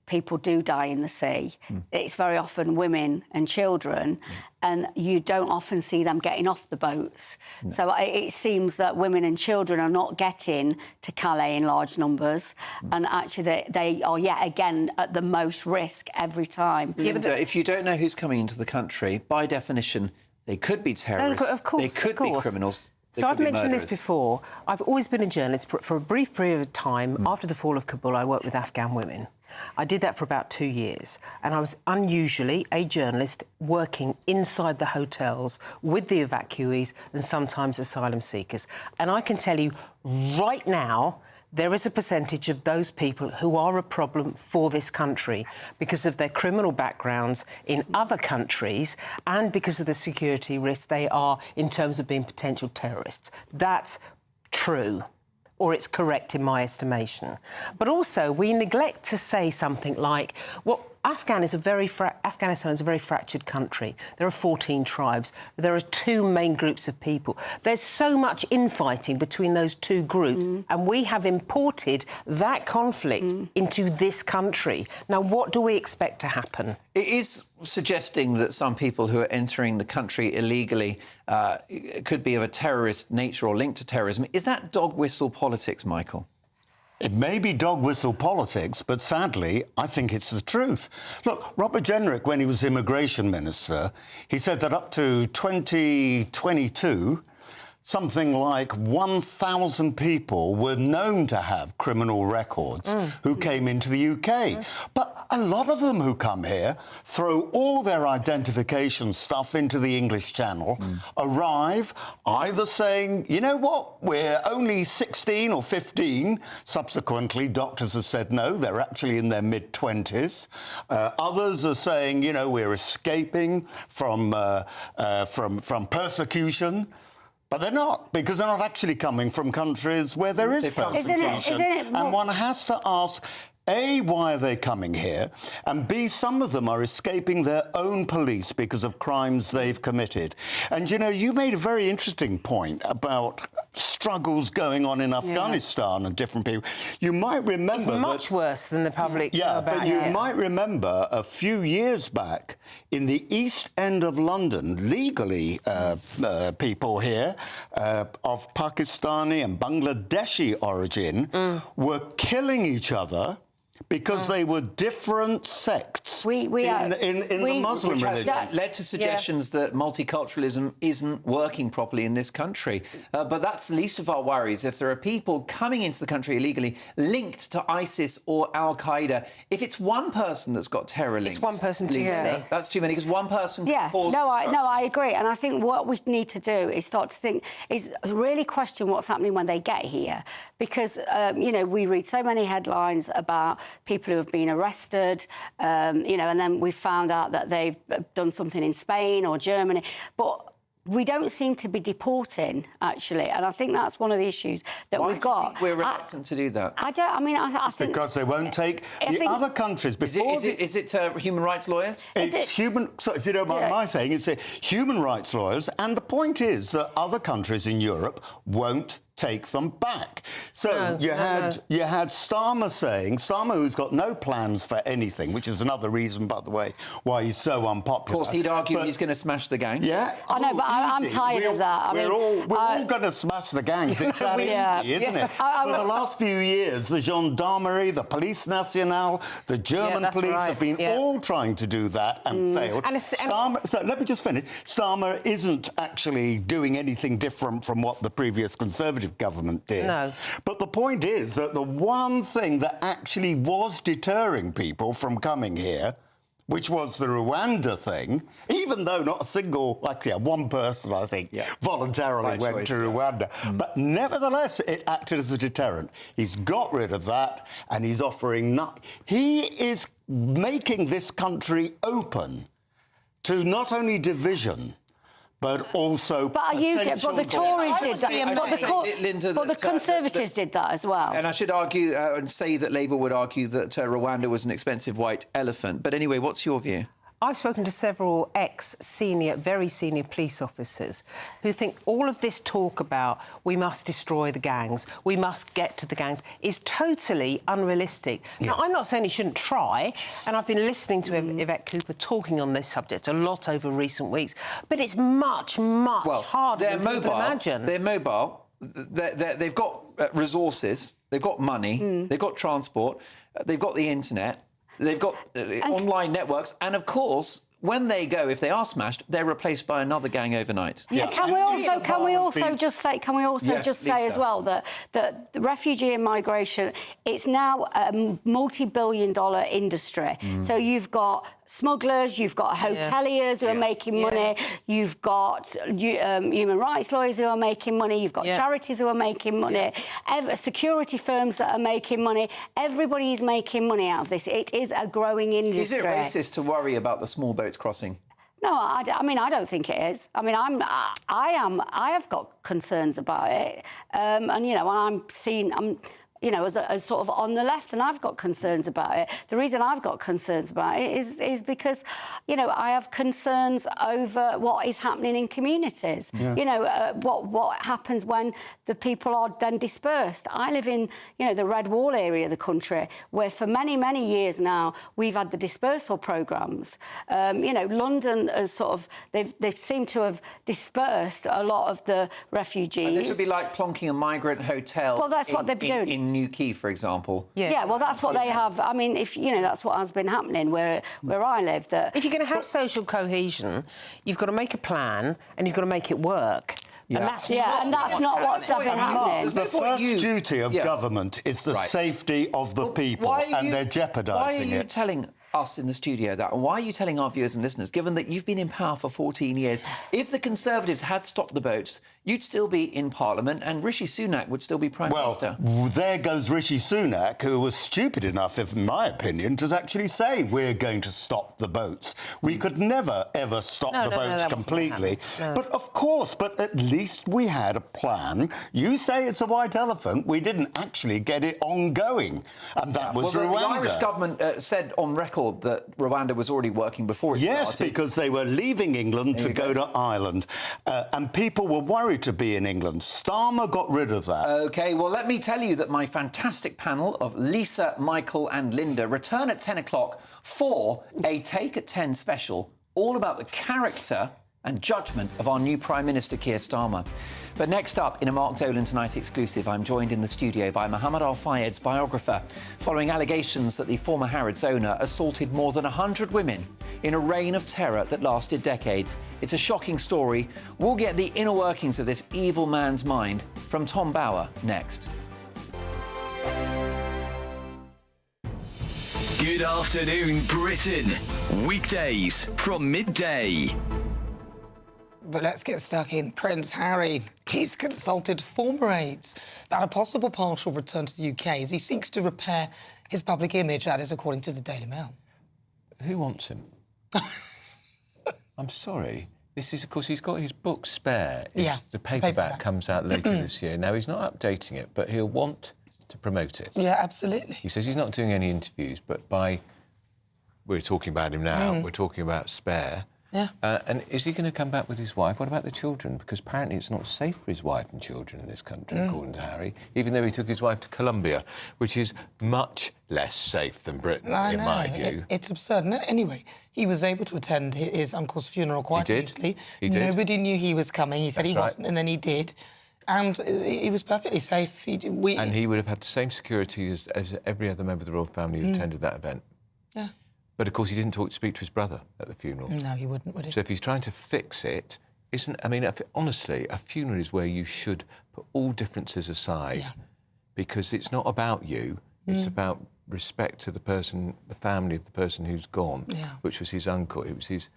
people do die in the sea, it's very often women and children, and you don't often see them getting off the boats. So it seems that women and children are not getting to Calais in large numbers, and actually they are yet again at the most risk every time. Linda, if you don't know who's coming into the country, by definition, they could be terrorists, of course, they could be criminals. So I've mentioned this before. I've always been a journalist. For a brief period of time, after the fall of Kabul, I worked with Afghan women. I did that for about 2 years, and I was unusually a journalist working inside the hotels with the evacuees and sometimes asylum seekers. And I can tell you right now, there is a percentage of those people who are a problem for this country because of their criminal backgrounds in other countries and because of the security risks they are in terms of being potential terrorists. That's true, or it's correct in my estimation. But also, we neglect to say something like, well, Afghanistan is a very fractured country. There are 14 tribes. There are 2 main groups of people. There's so much infighting between those 2 groups, and we have imported that conflict into this country. Now, what do we expect to happen? It is suggesting that some people who are entering the country illegally could be of a terrorist nature or linked to terrorism. Is that dog whistle politics, Michael? It may be dog whistle politics, but sadly, I think it's the truth. Look, Robert Jenrick, when he was immigration minister, he said that up to 2022, something like 1,000 people were known to have criminal records who came into the UK. But a lot of them who come here throw all their identification stuff into the English Channel, arrive either saying, you know what, we're only 16 or 15. Subsequently, doctors have said no, they're actually in their mid-20s. Others are saying, you know, we're escaping from persecution. But they're not, because they're not actually coming from countries where there is persecution. And one has to ask, A, why are they coming here? And B, some of them are escaping their own police because of crimes they've committed. And, you know, you made a very interesting point about struggles going on in Afghanistan and different people. You might remember... It's much worse than the public know about. But you might remember a few years back in the East End of London, legally people here of Pakistani and Bangladeshi origin were killing each other because they were different sects in the Muslim religion. That led to suggestions that multiculturalism isn't working properly in this country. But that's the least of our worries. If there are people coming into the country illegally linked to ISIS or Al-Qaeda, if it's one person that's got terror links... It's one person too many. That's too many, because one person can cause... I agree. And I think what we need to do is start to think, is really question what's happening when they get here. Because, you know, we read so many headlines about people who have been arrested, you know, and then we found out that they've done something in Spain or Germany. But we don't seem to be deporting, actually, and I think that's one of the issues that we've got. Why do you think we're reluctant to do that? I don't. I mean, I think because they won't take the other countries. Before is it human rights lawyers? It's human. So, if you don't mind my saying, it's human rights lawyers, and the point is that other countries in Europe won't take them back. So you had Starmer saying, Starmer, who's got no plans for anything, which is another reason, by the way, why he's so unpopular. Of course, he'd argue he's going to smash the gang. Yeah, I know, but I'm tired of that. We're all going to smash the gangs. It's that easy, isn't it? For the last few years, the gendarmerie, the Police Nationale, the German police have been all trying to do that and failed. Starmer, so let me just finish. Starmer isn't actually doing anything different from what the previous Conservative government did. No. But the point is that the one thing that actually was deterring people from coming here, which was the Rwanda thing, even though not a single, one person, I think, voluntarily went to Rwanda. But nevertheless, it acted as a deterrent. He's got rid of that, and he's offering he is making this country open to not only division, but also But the Tories did that. But the Conservatives did that as well. And I should argue and say that Labour would argue that Rwanda was an expensive white elephant. But anyway, what's your view? I've spoken to several very senior police officers who think all of this talk about we must destroy the gangs, we must get to the gangs, is totally unrealistic. Now, I'm not saying he shouldn't try, and I've been listening to Yvette Cooper talking on this subject a lot over recent weeks, but it's much, much harder than people imagine. They're mobile. They've got resources, they've got money, they've got transport, they've got the internet. They've got online networks, and of course, when they go, if they are smashed, they're replaced by another gang overnight. Yeah. Can we also just say as well that the refugee and migration, it's now a multi-billion-dollar industry. So you've got smugglers, you've got hoteliers who are making money, you've got human rights lawyers who are making money, you've got charities who are making money, security firms that are making money. Everybody is making money out of this. It is a growing industry. Is it racist to worry about the small boats crossing? No, I mean, I don't think it is. I mean, I have got concerns about it, and you know, I'm you know, as sort of on the left, and I've got concerns about it. The reason I've got concerns about it is because, you know, I have concerns over what is happening in communities. Yeah. You know, what happens when the people are then dispersed. I live in, you know, the Red Wall area of the country, where for many, many years now we've had the dispersal programmes. You know, London has sort of they seem to have dispersed a lot of the refugees. And this would be like plonking a migrant hotel. Well, that's what they're doing. In New Quay, for example. Yeah, well, that's what they have. I mean, if you know, that's what has been happening where I live. That if you're going to have social cohesion, you've got to make a plan and you've got to make it work. Yeah. And that's not what's been happening. The first duty of government is the safety of the people, and they're jeopardising it. Why are you telling us in the studio that? And why are you telling our viewers and listeners, given that you've been in power for 14 years, if the Conservatives had stopped the boats, you'd still be in Parliament and Rishi Sunak would still be Prime Minister. Well, there goes Rishi Sunak, who was stupid enough, in my opinion, to actually say we're going to stop the boats. We could never, ever stop the boats completely. But of course, but at least we had a plan. You say it's a white elephant. We didn't actually get it ongoing. And that was Rwanda. The Irish government said on record that Rwanda was already working before it started. Yes, because they were leaving England to go to Ireland. And people were worried to be in England. Starmer got rid of that. OK, well, let me tell you that my fantastic panel of Lisa, Michael and Linda return at 10 o'clock for a Take at 10 special all about the character and judgment of our new Prime Minister, Keir Starmer. But next up, in a Mark Dolan Tonight exclusive, I'm joined in the studio by Mohammed Al-Fayed's biographer, following allegations that the former Harrods owner assaulted more than 100 women in a reign of terror that lasted decades. It's a shocking story. We'll get the inner workings of this evil man's mind from Tom Bauer next. Good afternoon, Britain. Weekdays from midday. But let's get stuck in. Prince Harry, he's consulted former aides about a possible partial return to the UK as he seeks to repair his public image, that is according to the Daily Mail. Who wants him? I'm sorry. This is, of course, he's got his book Spare. The paperback comes out later this year. Now, he's not updating it, but he'll want to promote it. Yeah, absolutely. He says he's not doing any interviews, but we're talking about him now, we're talking about Spare. Yeah. And is he going to come back with his wife? What about the children? Because apparently it's not safe for his wife and children in this country, according to Harry, even though he took his wife to Colombia, which is much less safe than Britain, in my view. It's absurd. Anyway, he was able to attend his uncle's funeral quite easily. He did. Nobody knew he was coming. He said he wasn't, and then he did. And he was perfectly safe. And he would have had the same security as every other member of the royal family who attended that event. Yeah. But, of course, he didn't speak to his brother at the funeral. No, he wouldn't, would he? So if he's trying to fix it, honestly, a funeral is where you should put all differences aside because it's not about you, it's about respect to the person, the family of the person who's gone, which was his uncle. It was his...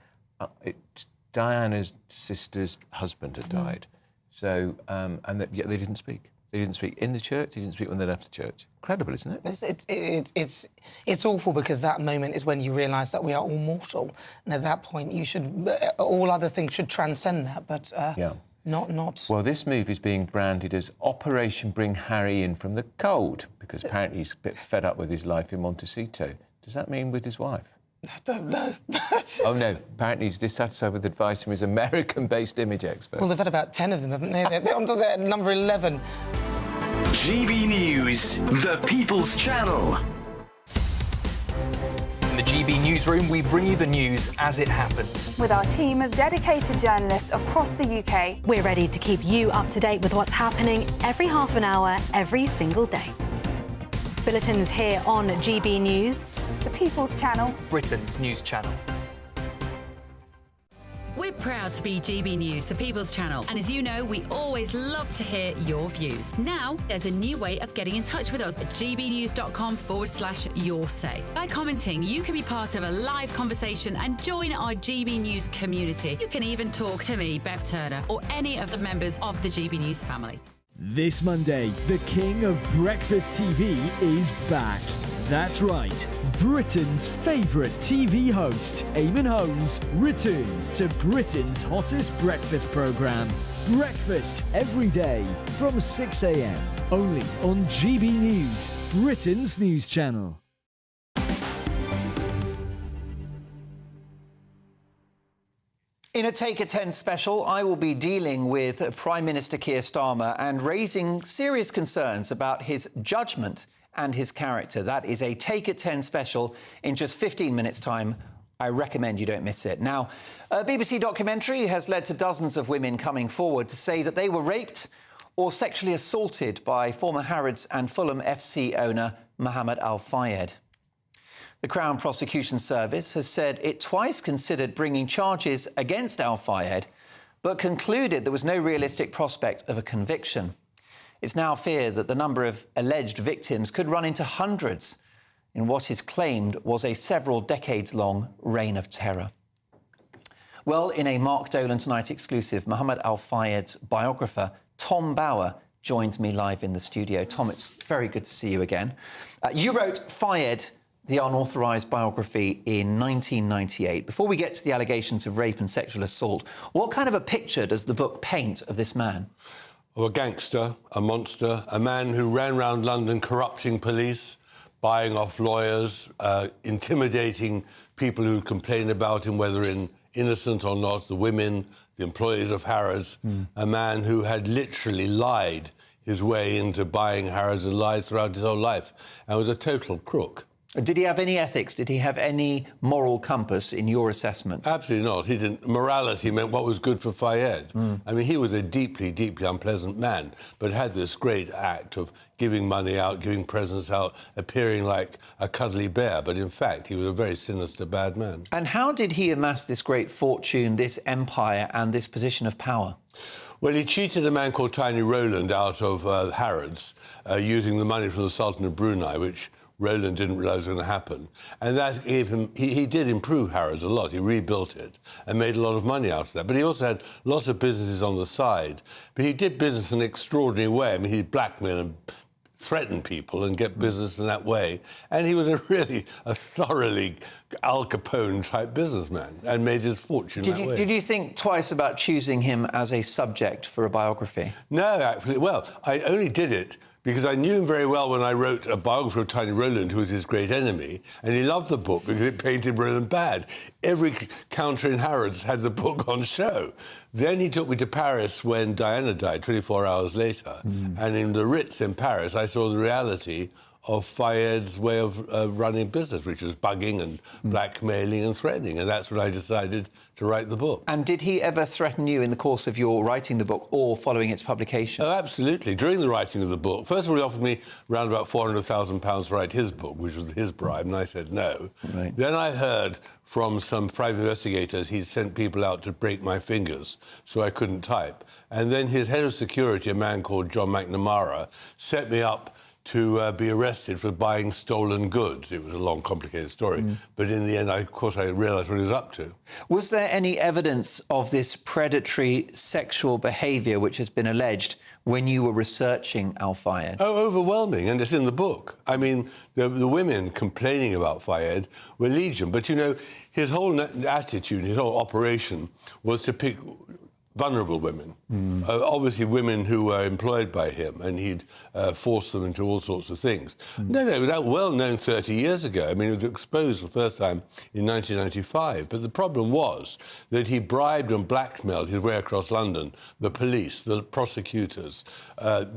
Diana's sister's husband had died. So, yet they didn't speak. They didn't speak in the church, they didn't speak when they left the church. Incredible, isn't it? It's awful because that moment is when you realise that we are all mortal. And at that point, all other things should transcend that, but not... Well, this move is being branded as Operation Bring Harry In From the Cold, because apparently he's a bit fed up with his life in Montecito. Does that mean with his wife? I don't know. Oh, no. Apparently he's dissatisfied with advice from his American-based image expert. Well, they've had about 10 of them, haven't they? They're on to their number 11. GB News, the People's Channel. In the GB Newsroom, we bring you the news as it happens. With our team of dedicated journalists across the UK, we're ready to keep you up to date with what's happening every half an hour, every single day. Bulletins here on GB News, the People's Channel, Britain's news channel. We're proud to be GB News, the People's Channel. And as you know, we always love to hear your views. Now, there's a new way of getting in touch with us at gbnews.com/yoursay. By commenting, you can be part of a live conversation and join our GB News community. You can even talk to me, Bev Turner, or any of the members of the GB News family. This Monday, the king of breakfast TV is back. That's right, Britain's favourite TV host, Eamon Holmes, returns to Britain's hottest breakfast programme. Breakfast every day from 6 a.m. Only on GB News, Britain's news channel. In a Take a 10 special, I will be dealing with Prime Minister Keir Starmer and raising serious concerns about his judgment and his character. That is a Take a 10 special in just 15 minutes' time. I recommend you don't miss it. Now, a BBC documentary has led to dozens of women coming forward to say that they were raped or sexually assaulted by former Harrods and Fulham FC owner Mohammed Al-Fayed. The Crown Prosecution Service has said it twice considered bringing charges against Al-Fayed, but concluded there was no realistic prospect of a conviction. It's now feared that the number of alleged victims could run into hundreds in what is claimed was a several decades-long reign of terror. Well, in a Mark Dolan Tonight exclusive, Mohammed Al-Fayed's biographer, Tom Bauer, joins me live in the studio. Tom, it's very good to see you again. You wrote Fayed, the unauthorised biography, in 1998. Before we get to the allegations of rape and sexual assault, what kind of a picture does the book paint of this man? Of a gangster, a monster, a man who ran around London corrupting police, buying off lawyers, intimidating people who complained about him, whether innocent or not, the women, the employees of Harrods, a man who had literally lied his way into buying Harrods and lied throughout his whole life, and was a total crook. Did he have any ethics? Did he have any moral compass in your assessment? Absolutely not. He didn't. Morality meant what was good for Fayed. I mean, he was a deeply, deeply unpleasant man, but had this great act of giving money out, giving presents out, appearing like a cuddly bear. But in fact, he was a very sinister, bad man. And how did he amass this great fortune, this empire, and this position of power? Well, he cheated a man called Tiny Roland out of Harrods using the money from the Sultan of Brunei, which Roland didn't realise was going to happen. And that gave him... He did improve Harrods a lot. He rebuilt it and made a lot of money out of that. But he also had lots of businesses on the side. But he did business in an extraordinary way. I mean, he'd blackmail and threaten people and get business in that way. And he was a thoroughly Al Capone-type businessman and made his fortune that way. Did you think twice about choosing him as a subject for a biography? No, actually. Well, I only did it because I knew him very well when I wrote a biography of Tiny Roland, who was his great enemy, and he loved the book because it painted Roland bad. Every counter in Harrods had the book on show. Then he took me to Paris when Diana died, 24 hours later, and in the Ritz in Paris, I saw the reality of Fayed's way of running business, which was bugging and blackmailing and threatening, and that's when I decided to write the book. And did he ever threaten you in the course of your writing the book or following its publication? Oh, absolutely. During the writing of the book, first of all, he offered me around about £400,000 to write his book, which was his bribe, and I said no. Right. Then I heard from some private investigators he'd sent people out to break my fingers so I couldn't type. And then his head of security, a man called John McNamara, set me up to be arrested for buying stolen goods. It was a long, complicated story. But in the end, of course, I realised what he was up to. Was there any evidence of this predatory sexual behaviour which has been alleged when you were researching Al-Fayed? Oh, overwhelming, and it's in the book. I mean, the women complaining about Fayed were legion. But, you know, his whole attitude, his whole operation was to pick vulnerable women, obviously women who were employed by him, and he'd force them into all sorts of things. No, it was that well known 30 years ago. I mean, it was exposed for the first time in 1995. But the problem was that he bribed and blackmailed his way across London, the police, the prosecutors,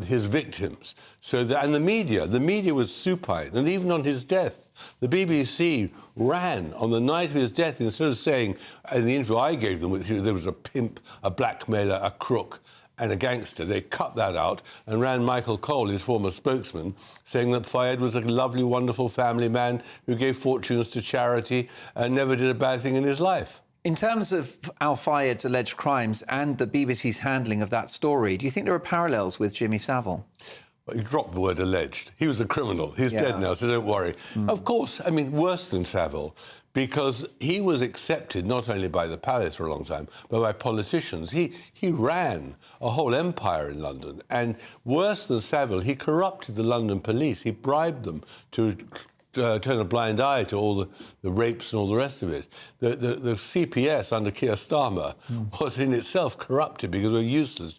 his victims. And the media was supine. And even on his death, the BBC ran on the night of his death, instead of saying in the interview I gave them, there was a pimp, a blackmailer, a crook and a gangster. They cut that out and ran Michael Cole, his former spokesman, saying that Fayed was a lovely, wonderful family man who gave fortunes to charity and never did a bad thing in his life. In terms of Al-Fayed's alleged crimes and the BBC's handling of that story, do you think there are parallels with Jimmy Savile? You dropped the word alleged. He was a criminal. He's dead now, so don't worry. Of course, I mean, worse than Savile, because he was accepted not only by the palace for a long time, but by politicians. He ran a whole empire in London. And worse than Savile, he corrupted the London police. He bribed them to turn a blind eye to all the rapes and all the rest of it. The CPS under Keir Starmer was in itself corrupted because they were useless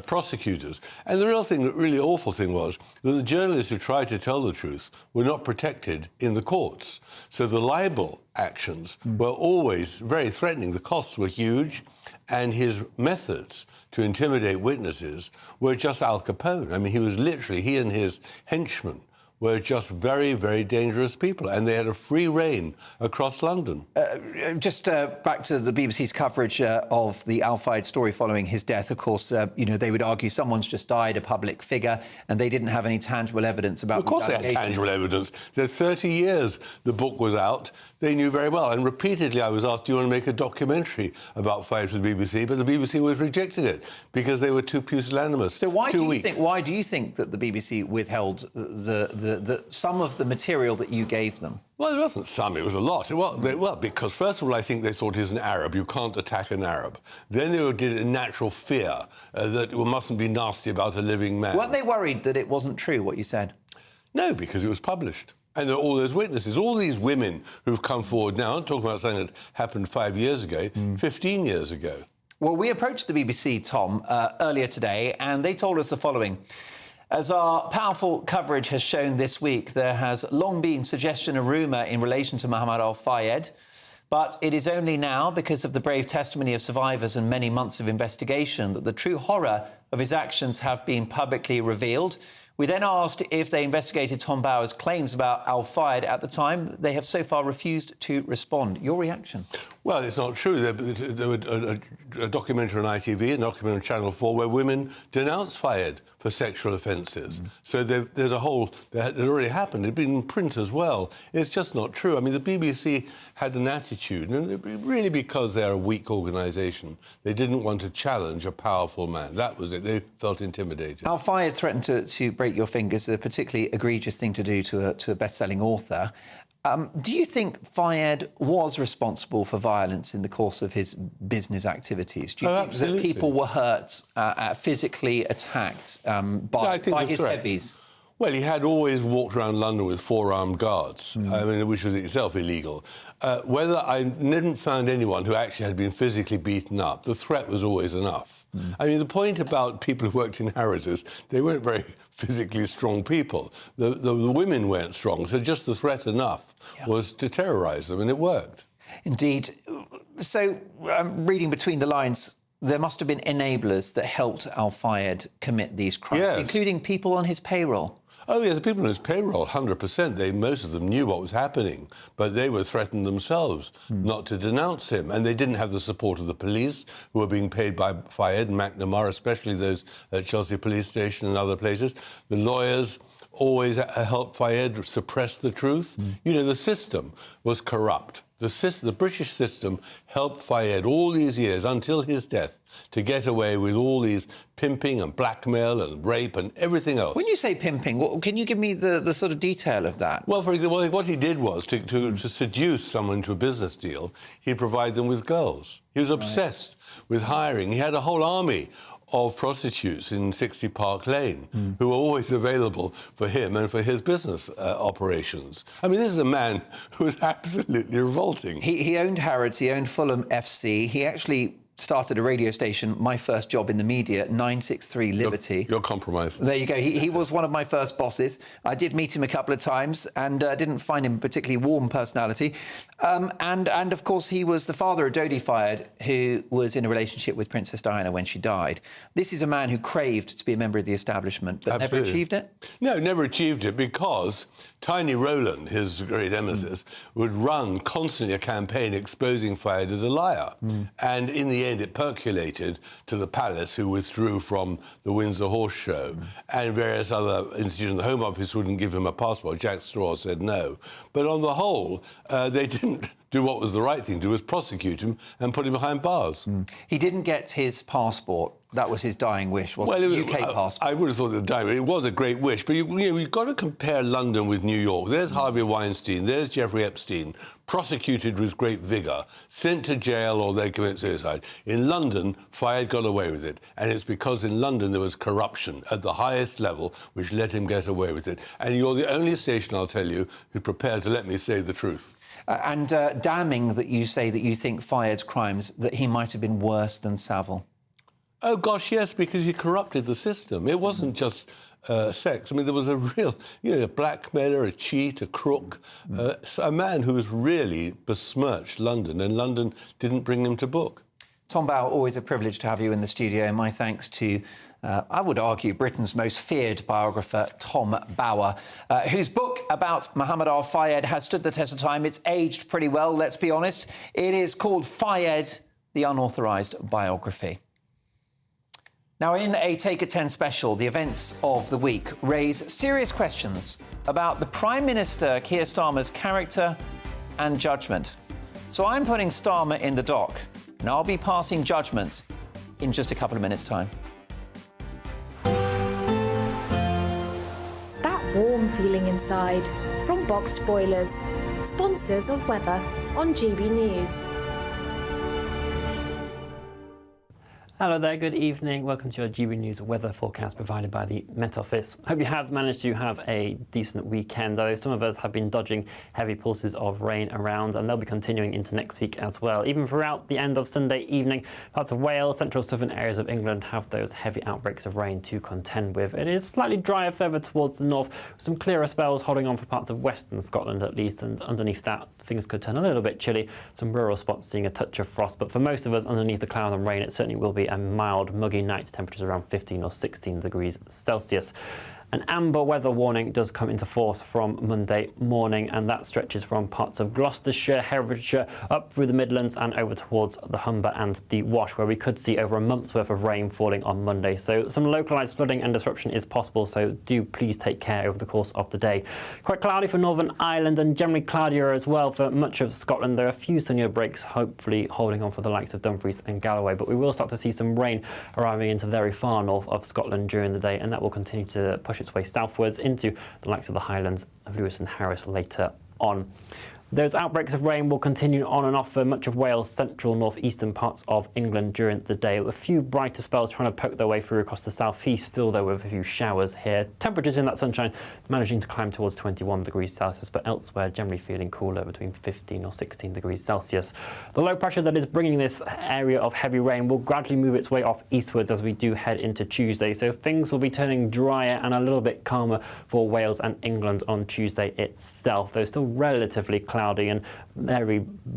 prosecutors. And the really awful thing was that the journalists who tried to tell the truth were not protected in the courts. So the libel actions were always very threatening. The costs were huge, and his methods to intimidate witnesses were just Al Capone. I mean, he and his henchmen were just very, very dangerous people, and they had a free reign across London. Just back to the BBC's coverage of the Al-Fayed story following his death. Of course, they would argue someone's just died, a public figure, and they didn't have any tangible evidence about. Of course, they had tangible evidence. There 30 years the book was out. They knew very well. And repeatedly, I was asked, "Do you want to make a documentary about Fayed for the BBC?" But the BBC always rejected it because they were too pusillanimous. So why do you think that the BBC withheld the some of the material that you gave them? Well, it wasn't some, it was a lot. Well, because first of all, I think they thought he's an Arab. You can't attack an Arab. Then they did it in natural fear that we mustn't be nasty about a living man. Weren't they worried that it wasn't true, what you said? No, because it was published. And there are all those witnesses, all these women who've come forward now, I'm talking about something that happened 5 years ago, 15 years ago. Well, we approached the BBC, Tom, earlier today, and they told us the following. As our powerful coverage has shown this week, there has long been suggestion and rumour in relation to Mohammed al-Fayed, but it is only now, because of the brave testimony of survivors and many months of investigation, that the true horror of his actions have been publicly revealed. We then asked if they investigated Tom Bauer's claims about al-Fayed at the time. They have so far refused to respond. Your reaction? Well, it's not true. There was a documentary on ITV, a documentary on Channel 4, where women denounced Fayed for sexual offences. So there's a whole... It already happened. It'd been in print as well. It's just not true. I mean, the BBC had an attitude, and really because they're a weak organisation, they didn't want to challenge a powerful man. That was it. They felt intimidated. Al-Fayed threatened to break your fingers, a particularly egregious thing to do to a best-selling author. Do you think Fayed was responsible for violence in the course of his business activities? Do you think that people were hurt, physically attacked by his heavies? Well, he had always walked around London with 4 armed guards, I mean, which was itself illegal. Whether I didn't find anyone who actually had been physically beaten up, the threat was always enough. I mean, the point about people who worked in Harrods, they weren't very physically strong people. The women weren't strong, so just the threat enough was to terrorise them, and it worked. Indeed. So, reading between the lines, there must have been enablers that helped al-Fayed commit these crimes, including people on his payroll. Oh, yeah, the people on his payroll, 100%. Most of them knew what was happening, but they were threatened themselves not to denounce him. And they didn't have the support of the police, who were being paid by Fayed and McNamara, especially those at Chelsea Police Station and other places. The lawyers always helped Fayed suppress the truth. You know, the system was corrupt. The British system helped Fayed all these years, until his death, to get away with all these pimping and blackmail and rape and everything else. When you say pimping, can you give me the sort of detail of that? Well, for example, what he did was to seduce someone to a business deal, he'd provide them with girls. He was obsessed with hiring. He had a whole army of prostitutes in 60 Park Lane who were always available for him and for his business operations. I mean, this is a man who was absolutely revolting. He owned Harrods, he owned Fulham FC. He actually started a radio station, my first job in the media, 963 Liberty. You're compromised. There you go. He was one of my first bosses. I did meet him a couple of times and didn't find him a particularly warm personality. And of course, he was the father of Dodi Fayed, who was in a relationship with Princess Diana when she died. This is a man who craved to be a member of the establishment, but never achieved it? No, never achieved it, because Tiny Rowland, his great nemesis, would run constantly a campaign exposing Fayed as a liar. And in the end, it percolated to the palace, who withdrew from the Windsor Horse Show, and various other institutions. The Home Office wouldn't give him a passport. Jack Straw said no. But on the whole, they didn't do what was the right thing to do, was prosecute him and put him behind bars. He didn't get his passport. That was his dying wish, wasn't it? UK passport. I would have thought the dying wish. It was a great wish, but you've got to compare London with New York. There's Harvey Weinstein, there's Jeffrey Epstein, prosecuted with great vigour, sent to jail or they commit suicide. In London, Fayed got away with it, and it's because in London there was corruption at the highest level which let him get away with it. And you're the only station, I'll tell you, who's prepared to let me say the truth. And damning that you say that you think Fayed's crimes, that he might have been worse than Savile. Oh, gosh, yes, because he corrupted the system. It wasn't just sex. I mean, there was a real, a blackmailer, a cheat, a crook, a man who was really besmirched London, and London didn't bring him to book. Tom Bauer, always a privilege to have you in the studio. My thanks to, I would argue, Britain's most feared biographer, Tom Bauer, whose book about Mohammed al-Fayed has stood the test of time. It's aged pretty well, let's be honest. It is called Fayed, the Unauthorised Biography. Now, in a Take a 10 special, the events of the week raise serious questions about the Prime Minister Keir Starmer's character and judgment. So I'm putting Starmer in the dock, and I'll be passing judgment in just a couple of minutes' time. That warm warm feeling inside. From Boxed Boilers, sponsors of weather on GB News. Hello there, good evening. Welcome to your GB News weather forecast provided by the Met Office. Hope you have managed to have a decent weekend, though some of us have been dodging heavy pulses of rain around, and they'll be continuing into next week as well. Even throughout the end of Sunday evening, parts of Wales, central southern areas of England have those heavy outbreaks of rain to contend with. It is slightly drier further towards the north, with some clearer spells holding on for parts of western Scotland at least, and underneath that things could turn a little bit chilly. Some rural spots seeing a touch of frost, but for most of us underneath the cloud and rain it certainly will be a mild, muggy night, temperatures around 15 or 16 degrees Celsius. An amber weather warning does come into force from Monday morning, and that stretches from parts of Gloucestershire, Herefordshire, up through the Midlands and over towards the Humber and the Wash, where we could see over a month's worth of rain falling on Monday. So some localised flooding and disruption is possible, so do please take care over the course of the day. Quite cloudy for Northern Ireland and generally cloudier as well for much of Scotland. There are a few sunnier breaks, hopefully holding on for the likes of Dumfries and Galloway, but we will start to see some rain arriving into the very far north of Scotland during the day, and that will continue to push its way southwards into the likes of the Highlands of Lewis and Harris later on. Those outbreaks of rain will continue on and off for much of Wales, central, northeastern parts of England during the day. A few brighter spells trying to poke their way through across the southeast, still though with a few showers here. Temperatures in that sunshine managing to climb towards 21 degrees Celsius, but elsewhere generally feeling cooler between 15 or 16 degrees Celsius. The low pressure that is bringing this area of heavy rain will gradually move its way off eastwards as we do head into Tuesday, so things will be turning drier and a little bit calmer for Wales and England on Tuesday itself, though still relatively cloudy and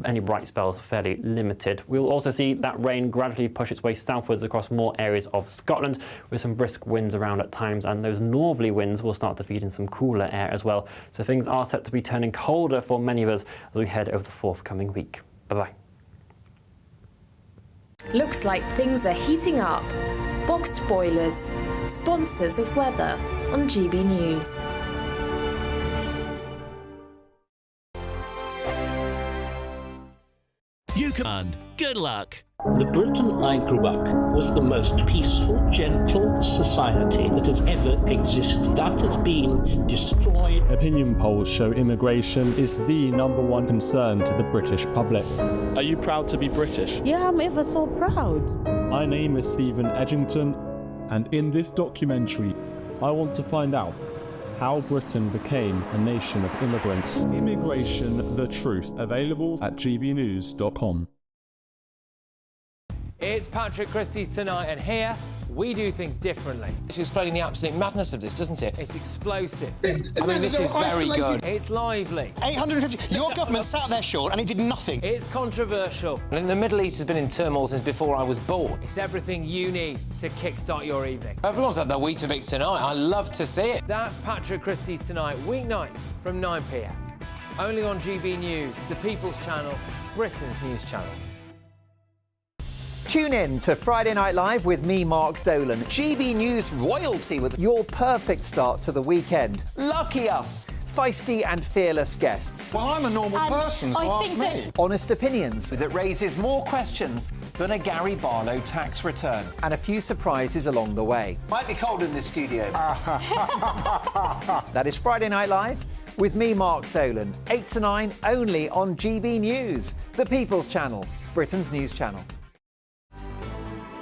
any bright spells fairly limited. We'll also see that rain gradually push its way southwards across more areas of Scotland, with some brisk winds around at times, and those northerly winds will start to feed in some cooler air as well. So things are set to be turning colder for many of us as we head over the forthcoming week. Bye-bye. Looks like things are heating up. Boxed Boilers, sponsors of weather on GB News. You command. Good luck. The Britain I grew up was the most peaceful, gentle society that has ever existed. That has been destroyed. Opinion polls show immigration is the #1 concern to the British public. Are you proud to be British? Yeah, I'm ever so proud. My name is Stephen Edgington, and in this documentary, I want to find out how Britain became a nation of immigrants. Immigration, the truth, available at gbnews.com. It's Patrick Christie's Tonight, and here we do things differently. It's explaining the absolute madness of this, doesn't it? It's explosive. I mean, this is very good. It's lively. 850. Your government sat there, Sean, and it did nothing. It's controversial. And the Middle East has been in turmoil since before I was born. It's everything you need to kickstart your evening. Everyone's had their Weetabix tonight. I love to see it. That's Patrick Christie's Tonight, weeknights from 9 p.m. Only on GB News, the People's Channel, Britain's news channel. Tune in to Friday Night Live with me, Mark Dolan. GB News royalty with your perfect start to the weekend. Lucky us. Feisty and fearless guests. Well, I'm a normal person, so ask me. Honest opinions that raises more questions than a Gary Barlow tax return. And a few surprises along the way. Might be cold in this studio. That is Friday Night Live with me, Mark Dolan. 8 to 9, only on GB News, the People's Channel, Britain's news channel.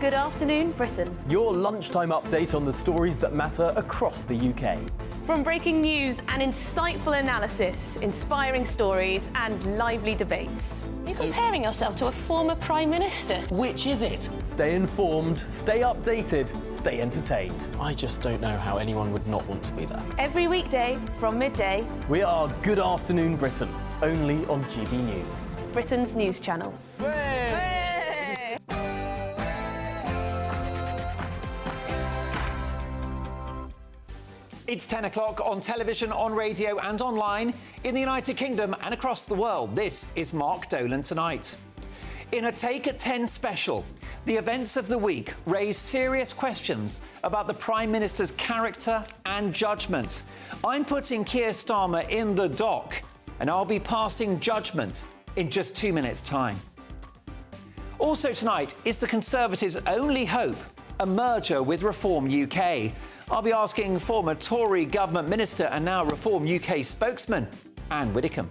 Good afternoon, Britain. Your lunchtime update on the stories that matter across the UK. From breaking news and insightful analysis, inspiring stories and lively debates. You're comparing yourself to a former Prime Minister. Which is it? Stay informed, stay updated, stay entertained. I just don't know how anyone would not want to be there. Every weekday from midday. We are Good Afternoon Britain, only on GB News. Britain's news channel. It's 10 o'clock on television, on radio and online in the United Kingdom and across the world. This is Mark Dolan Tonight. In a Take at 10 special, the events of the week raise serious questions about the Prime Minister's character and judgment. I'm putting Keir Starmer in the dock, and I'll be passing judgment in just 2 minutes' time. Also tonight is the Conservatives' only hope, a merger with Reform UK. I'll be asking former Tory government minister and now Reform UK spokesman, Anne Widdecombe.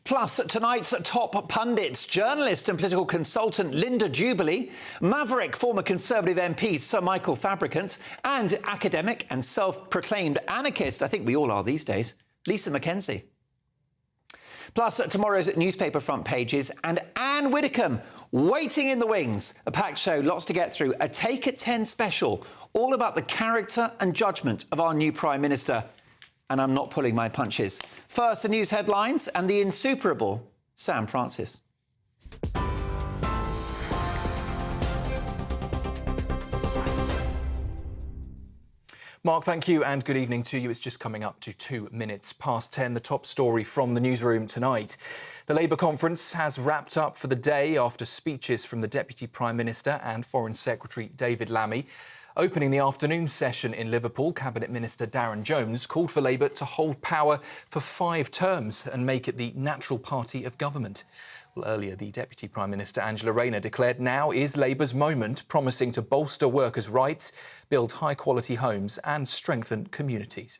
Plus, tonight's top pundits, journalist and political consultant Linda Jubilee, maverick former Conservative MP Sir Michael Fabricant, and academic and self-proclaimed anarchist, I think we all are these days, Lisa Mackenzie. Plus, tomorrow's newspaper front pages and Anne Widdecombe waiting in the wings. A packed show, lots to get through. A Take at 10 special, all about the character and judgment of our new Prime Minister. And I'm not pulling my punches. First, the news headlines and the insuperable Sam Francis. Mark, thank you and good evening to you. It's just coming up to 2 minutes past 10. The top story from the newsroom tonight. The Labour conference has wrapped up for the day after speeches from the Deputy Prime Minister and Foreign Secretary David Lammy. Opening the afternoon session in Liverpool, Cabinet Minister Darren Jones called for Labour to hold power for 5 terms and make it the natural party of government. Well, earlier, the Deputy Prime Minister Angela Rayner declared now is Labour's moment, promising to bolster workers' rights, build high-quality homes and strengthen communities.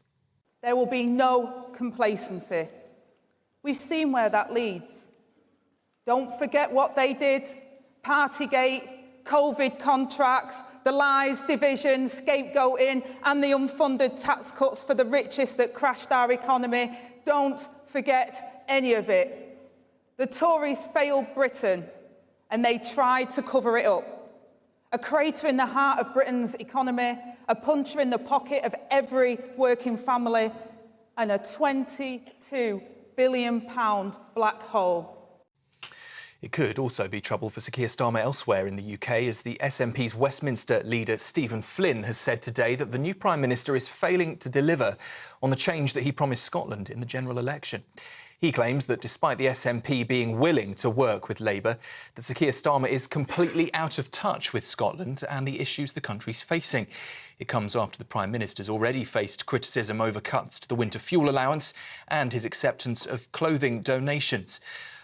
There will be no complacency. We've seen where that leads. Don't forget what they did. Partygate, COVID contracts, the lies, division, scapegoating and the unfunded tax cuts for the richest that crashed our economy. Don't forget any of it. The Tories failed Britain and they tried to cover it up. A crater in the heart of Britain's economy, a puncher in the pocket of every working family and a £22 billion black hole. It could also be trouble for Sir Keir Starmer elsewhere in the UK, as the SNP's Westminster leader Stephen Flynn has said today that the new Prime Minister is failing to deliver on the change that he promised Scotland in the general election. He claims that despite the SNP being willing to work with Labour, that Sir Keir Starmer is completely out of touch with Scotland and the issues the country's facing. It comes after the Prime Minister's already faced criticism over cuts to the winter fuel allowance and his acceptance of clothing donations.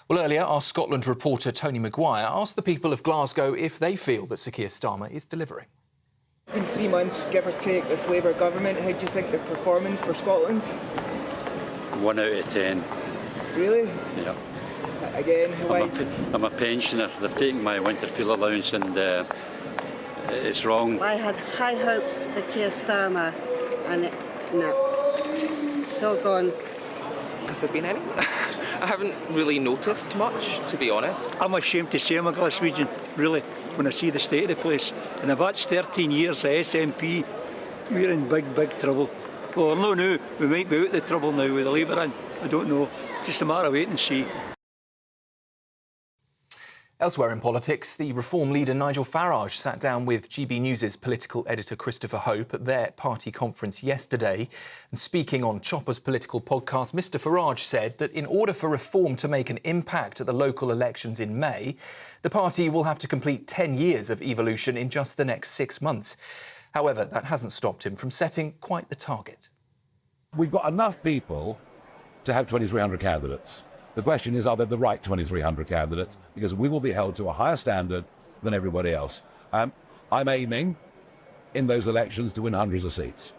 Well, earlier, our Scotland reporter Tony Maguire asked the people of Glasgow if they feel that Sir Keir Starmer is delivering. In 3 months, give or take, this Labour government, how do you think they're performing for Scotland? 1 out of 10. Really? Yeah. Again, why? I'm a pensioner. They've taken my winter fuel allowance and it's wrong. I had high hopes for Keir Starmer and no, it's all gone. Has there been any? I haven't really noticed much, to be honest. I'm ashamed to say I'm a Glaswegian, really, when I see the state of the place. And if that's 13 years of SNP, we're in big, big trouble. Well, no, we might be out of the trouble now with the Labour in. I don't know. Just a matter of wait and see. Elsewhere in politics, the Reform leader Nigel Farage sat down with GB News' political editor Christopher Hope at their party conference yesterday. And speaking on Chopper's political podcast, Mr Farage said that in order for Reform to make an impact at the local elections in May, the party will have to complete 10 years of evolution in just the next 6 months. However, that hasn't stopped him from setting quite the target. We've got enough people to have 2,300 candidates. The question is, are they the right 2,300 candidates? Because we will be held to a higher standard than everybody else. I'm aiming in those elections to win hundreds of seats.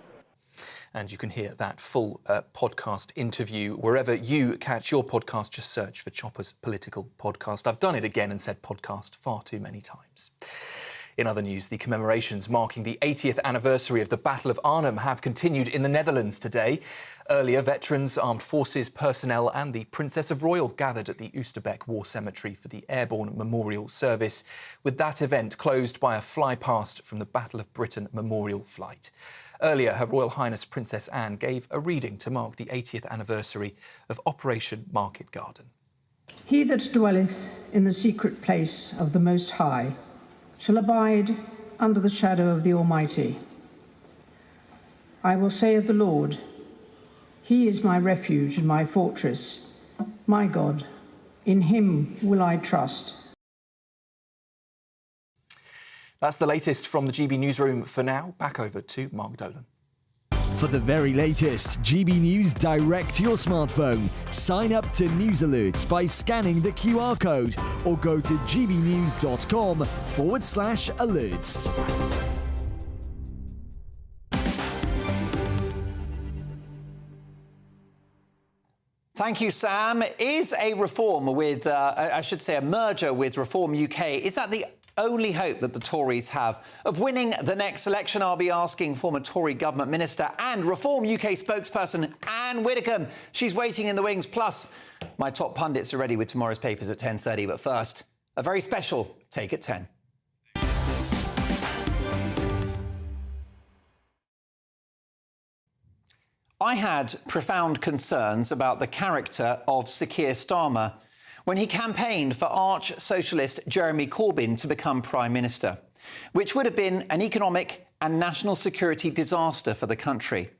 And you can hear that full podcast interview wherever you catch your podcast. Just search for Chopper's Political Podcast. I've done it again and said podcast far too many times. In other news, the commemorations marking the 80th anniversary of the Battle of Arnhem have continued in the Netherlands today. Earlier, veterans, armed forces personnel and the Princess of Royal gathered at the Oosterbeek War Cemetery for the Airborne Memorial Service, with that event closed by a fly-past from the Battle of Britain Memorial Flight. Earlier, Her Royal Highness Princess Anne gave a reading to mark the 80th anniversary of Operation Market Garden. He that dwelleth in the secret place of the Most High shall abide under the shadow of the Almighty. I will say of the Lord, He is my refuge and my fortress, my God, in Him will I trust. That's the latest from the GB Newsroom for now. Back over to Mark Dolan. For the very latest GB News direct to your smartphone, sign up to News Alerts by scanning the QR code or go to gbnews.com/alerts. Thank you, Sam. Is a reform with, I should say, a merger with Reform UK, is that the only hope that the Tories have of winning the next election? I'll be asking former Tory government minister and Reform UK spokesperson Anne Widdecombe. She's waiting in the wings. Plus, my top pundits are ready with tomorrow's papers at 10:30. But first, a very special Take at 10. I had profound concerns about the character of Sir Keir Starmer when he campaigned for arch-socialist Jeremy Corbyn to become Prime Minister, which would have been an economic and national security disaster for the country.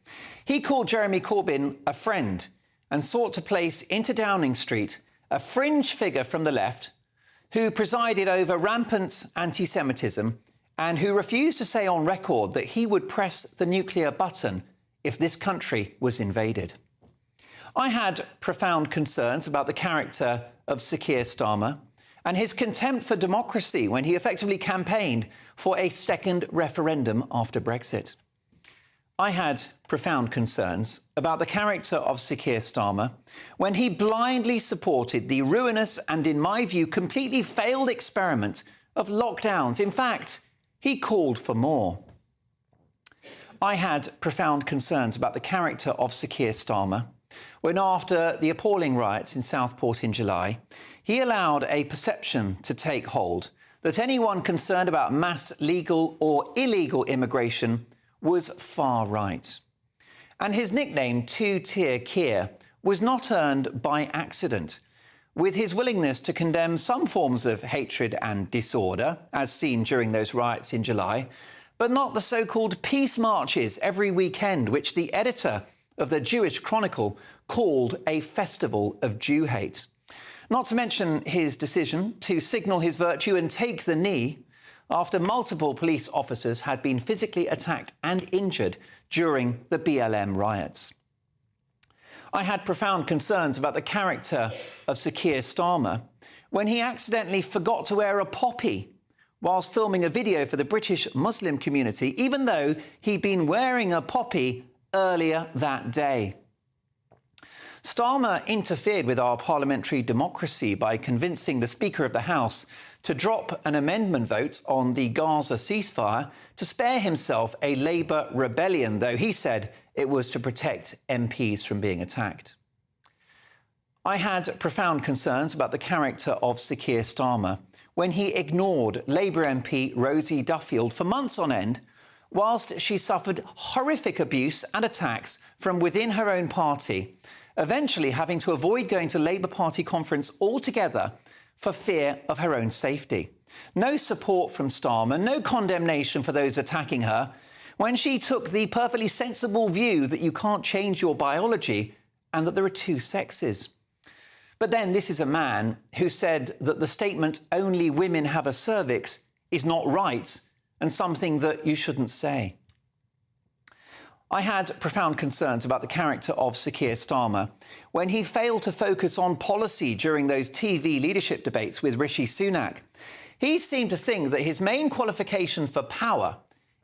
He called Jeremy Corbyn a friend and sought to place into Downing Street a fringe figure from the left who presided over rampant anti-Semitism and who refused to say on record that he would press the nuclear button if this country was invaded. I had profound concerns about the character of Sir Keir Starmer and his contempt for democracy when he effectively campaigned for a second referendum after Brexit. I had profound concerns about the character of Sir Keir Starmer when he blindly supported the ruinous and, in my view, completely failed experiment of lockdowns. In fact, he called for more. I had profound concerns about the character of Sir Keir Starmer when, after the appalling riots in Southport in July, he allowed a perception to take hold that anyone concerned about mass legal or illegal immigration was far right. And his nickname, Two-Tier Keir, was not earned by accident. With his willingness to condemn some forms of hatred and disorder, as seen during those riots in July, but not the so-called peace marches every weekend, which the editor of the Jewish Chronicle called a festival of Jew hate. Not to mention his decision to signal his virtue and take the knee after multiple police officers had been physically attacked and injured during the BLM riots. I had profound concerns about the character of Sir Keir Starmer when he accidentally forgot to wear a poppy whilst filming a video for the British Muslim community, even though he'd been wearing a poppy earlier that day. Starmer interfered with our parliamentary democracy by convincing the Speaker of the House to drop an amendment vote on the Gaza ceasefire to spare himself a Labour rebellion, though he said it was to protect MPs from being attacked. I had profound concerns about the character of Sir Keir Starmer when he ignored Labour MP Rosie Duffield for months on end, whilst she suffered horrific abuse and attacks from within her own party, eventually having to avoid going to Labour Party conference altogether for fear of her own safety. No support from Starmer, no condemnation for those attacking her, when she took the perfectly sensible view that you can't change your biology and that there are two sexes. But then this is a man who said that the statement "only women have a cervix" is not right and something that you shouldn't say. I had profound concerns about the character of Sir Keir Starmer when he failed to focus on policy during those TV leadership debates with Rishi Sunak. He seemed to think that his main qualification for power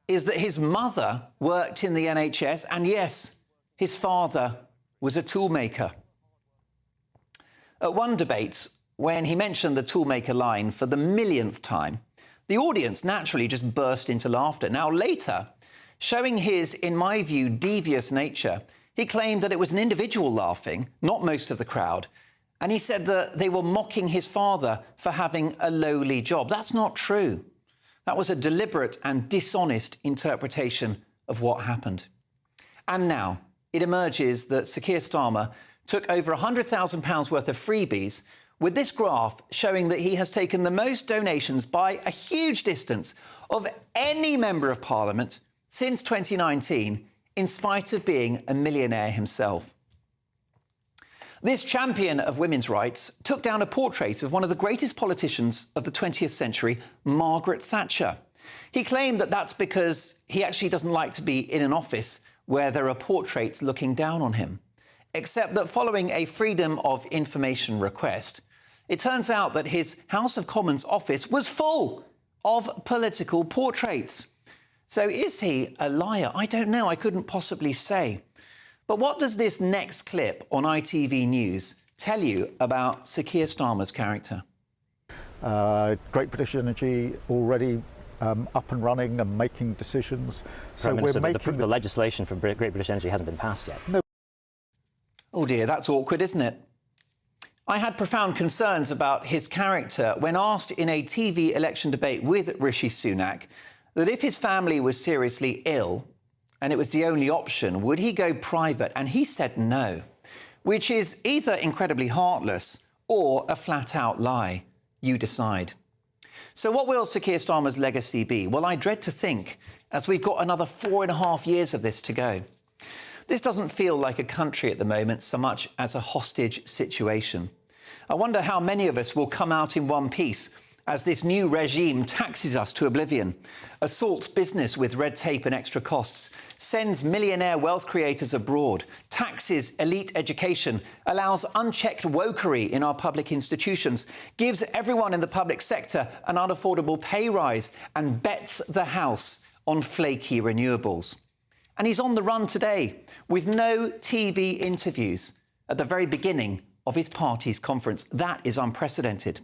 is that his mother worked in the NHS and, yes, his father was a toolmaker. At one debate, when he mentioned the toolmaker line for the millionth time, the audience naturally just burst into laughter. Now, later, showing his, in my view, devious nature, he claimed that it was an individual laughing, not most of the crowd, and he said that they were mocking his father for having a lowly job. That's not true. That was a deliberate and dishonest interpretation of what happened. And now it emerges that Sir Keir Starmer took over £100,000 worth of freebies, with this graph showing that he has taken the most donations by a huge distance of any Member of Parliament since 2019, in spite of being a millionaire himself. This champion of women's rights took down a portrait of one of the greatest politicians of the 20th century, Margaret Thatcher. He claimed that that's because he actually doesn't like to be in an office where there are portraits looking down on him. Except that following a Freedom of Information request, it turns out that his House of Commons office was full of political portraits. So is he a liar? I don't know. I couldn't possibly say. But what does this next clip on ITV News tell you about Sir Keir Starmer's character? Great British Energy already up and running and making decisions. So we're making the legislation for Great British Energy hasn't been passed yet. No. Oh dear, that's awkward, isn't it? I had profound concerns about his character when asked in a TV election debate with Rishi Sunak that if his family was seriously ill and it was the only option, would he go private? And he said no, which is either incredibly heartless or a flat-out lie. You decide. So what will Sir Keir Starmer's legacy be? Well, I dread to think, as we've got another 4.5 years of this to go. This doesn't feel like a country at the moment so much as a hostage situation. I wonder how many of us will come out in one piece as this new regime taxes us to oblivion, assaults business with red tape and extra costs, sends millionaire wealth creators abroad, taxes elite education, allows unchecked wokery in our public institutions, gives everyone in the public sector an unaffordable pay rise and bets the house on flaky renewables. And he's on the run today with no TV interviews at the very beginning of his party's conference. That is unprecedented.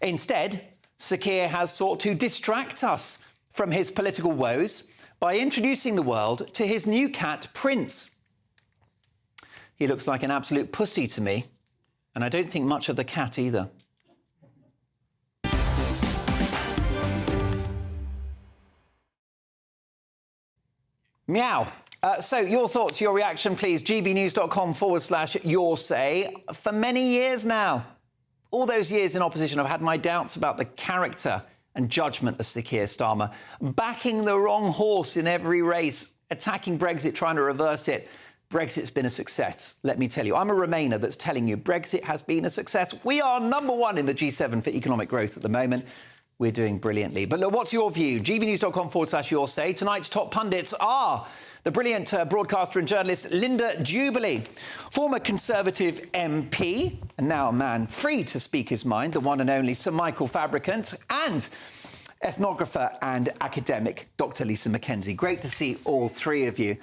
Instead, Sir Keir has sought to distract us from his political woes by introducing the world to his new cat, Prince. He looks like an absolute pussy to me, and I don't think much of the cat either. Meow. So, your thoughts, your reaction, please. gbnews.com/your say. For many years now, all those years in opposition, I've had my doubts about the character and judgment of Sir Keir Starmer, backing the wrong horse in every race, attacking Brexit, trying to reverse it. Brexit's been a success, let me tell you. I'm a Remainer that's telling you Brexit has been a success. We are #1 in the G7 for economic growth at the moment. We're doing brilliantly. But look, what's your view? gbnews.com/your say. Tonight's top pundits are the brilliant broadcaster and journalist Linda Jubilee, former Conservative MP, and now a man free to speak his mind, the one and only Sir Michael Fabricant, and ethnographer and academic Dr. Lisa Mackenzie. Great to see all three of you.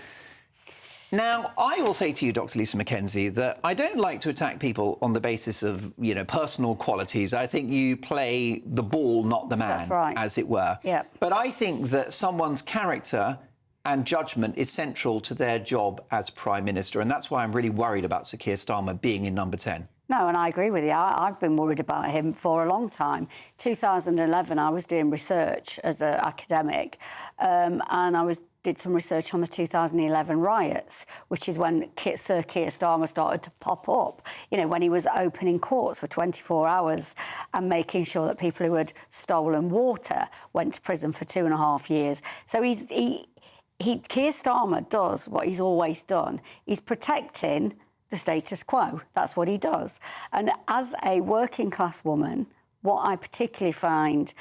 Now, I will say to you, Dr. Lisa Mackenzie, that I don't like to attack people on the basis of, personal qualities. I think you play the ball, not the man, as it were. Yeah. But I think that someone's character and judgment is central to their job as Prime Minister, and that's why I'm really worried about Sir Keir Starmer being in number 10. No, and I agree with you. I've been worried about him for a long time. 2011, I was doing research as an academic, and I did some research on the 2011 riots, which is when Sir Keir Starmer started to pop up, when he was opening courts for 24 hours and making sure that people who had stolen water went to prison for 2.5 years. So Keir Starmer does what he's always done. He's protecting the status quo. That's what he does. And as a working class woman, what I particularly find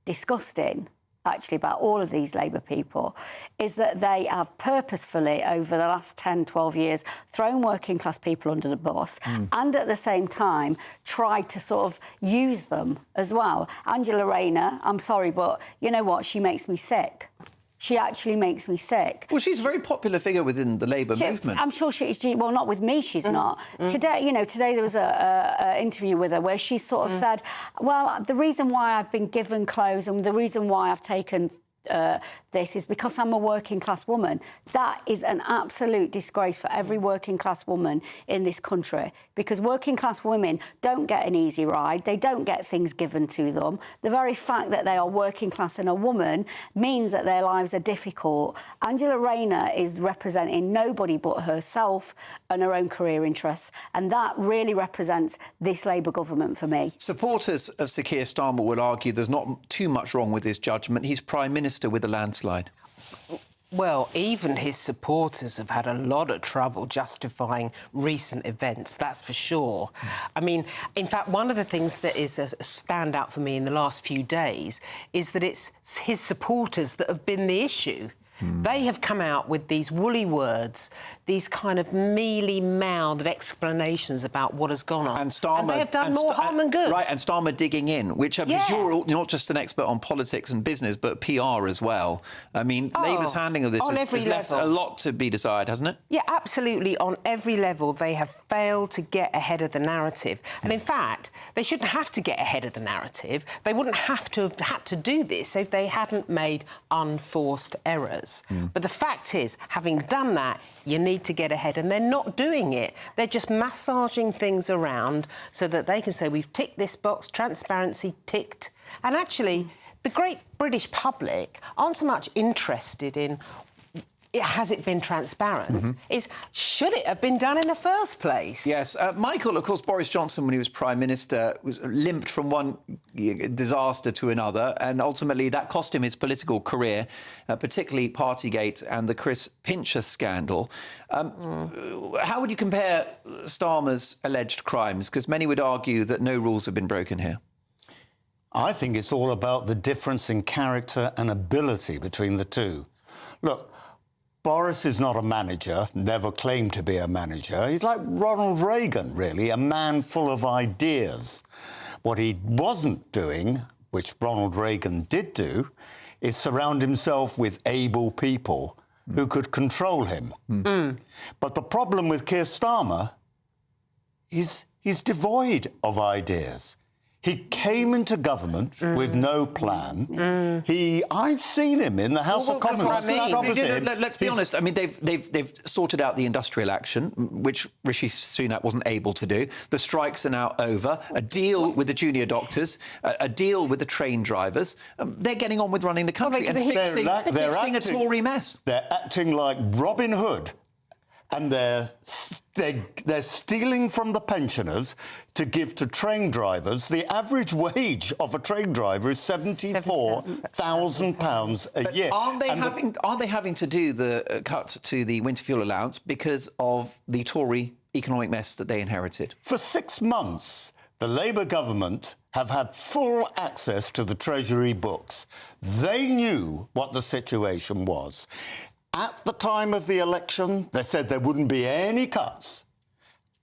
disgusting, actually, about all of these Labour people is that they have purposefully, over the last 10, 12 years, thrown working class people under the bus and at the same time tried to sort of use them as well. Angela Rayner, I'm sorry, but you know what? She makes me sick. She actually makes me sick. Well, she's a very popular figure within the Labour movement. I'm sure well, not with me, she's not. Today, today there was a interview with her where she sort of said, well, the reason why I've been given clothes and the reason why I've taken this is because I'm a working class woman. That is an absolute disgrace for every working class woman in this country, because working class women don't get an easy ride. They don't get things given to them. The very fact that they are working class and a woman means that their lives are difficult. Angela Rayner is representing nobody but herself and her own career interests, and that really represents this Labour government for me. Supporters of Sir Keir Starmer will argue there's not too much wrong with his judgment. He's Prime Minister with a landslide. Well, even his supporters have had a lot of trouble justifying recent events, that's for sure. I mean, in fact, one of the things that is a standout for me in the last few days is that it's his supporters that have been the issue. They have come out with these woolly words, these kind of mealy-mouthed explanations about what has gone on. And Starmer... they have done more harm than good. Right, and Starmer digging in, which because you're not just an expert on politics and business, but PR as well. I mean, Labour's handling of this has left a lot to be desired, hasn't it? Yeah, absolutely. On every level, they have failed to get ahead of the narrative. And in fact, they shouldn't have to get ahead of the narrative. They wouldn't have to have had to do this if they hadn't made unforced errors. But the fact is, having done that, you need to get ahead, and they're not doing it. They're just massaging things around so that they can say, we've ticked this box, transparency ticked. And actually, the great British public aren't so much interested in has it been transparent, is should it have been done in the first place? Yes. Michael, of course, Boris Johnson, when he was Prime Minister, was limped from one disaster to another, and ultimately that cost him his political career, particularly Partygate and the Chris Pincher scandal. How would you compare Starmer's alleged crimes? Because many would argue that no rules have been broken here. I think it's all about the difference in character and ability between the two. Look, Boris is not a manager, never claimed to be a manager. He's like Ronald Reagan, really, a man full of ideas. What he wasn't doing, which Ronald Reagan did do, is surround himself with able people who could control him. But the problem with Keir Starmer is he's devoid of ideas. He came into government with no plan. I've seen him in the House of Commons. Let's be honest. I mean, they've sorted out the industrial action, which Rishi Sunak wasn't able to do. The strikes are now over. A deal with the junior doctors, a deal with the train drivers. They're getting on with running the country and fixing a Tory mess. They're acting like Robin Hood, and they're stealing from the pensioners to give to train drivers. The average wage of a train driver is £74,000 a year. Aren't they having to do the cut to the winter fuel allowance because of the Tory economic mess that they inherited? For 6 months, the Labour government have had full access to the Treasury books. They knew what the situation was. At the time of the election, they said there wouldn't be any cuts.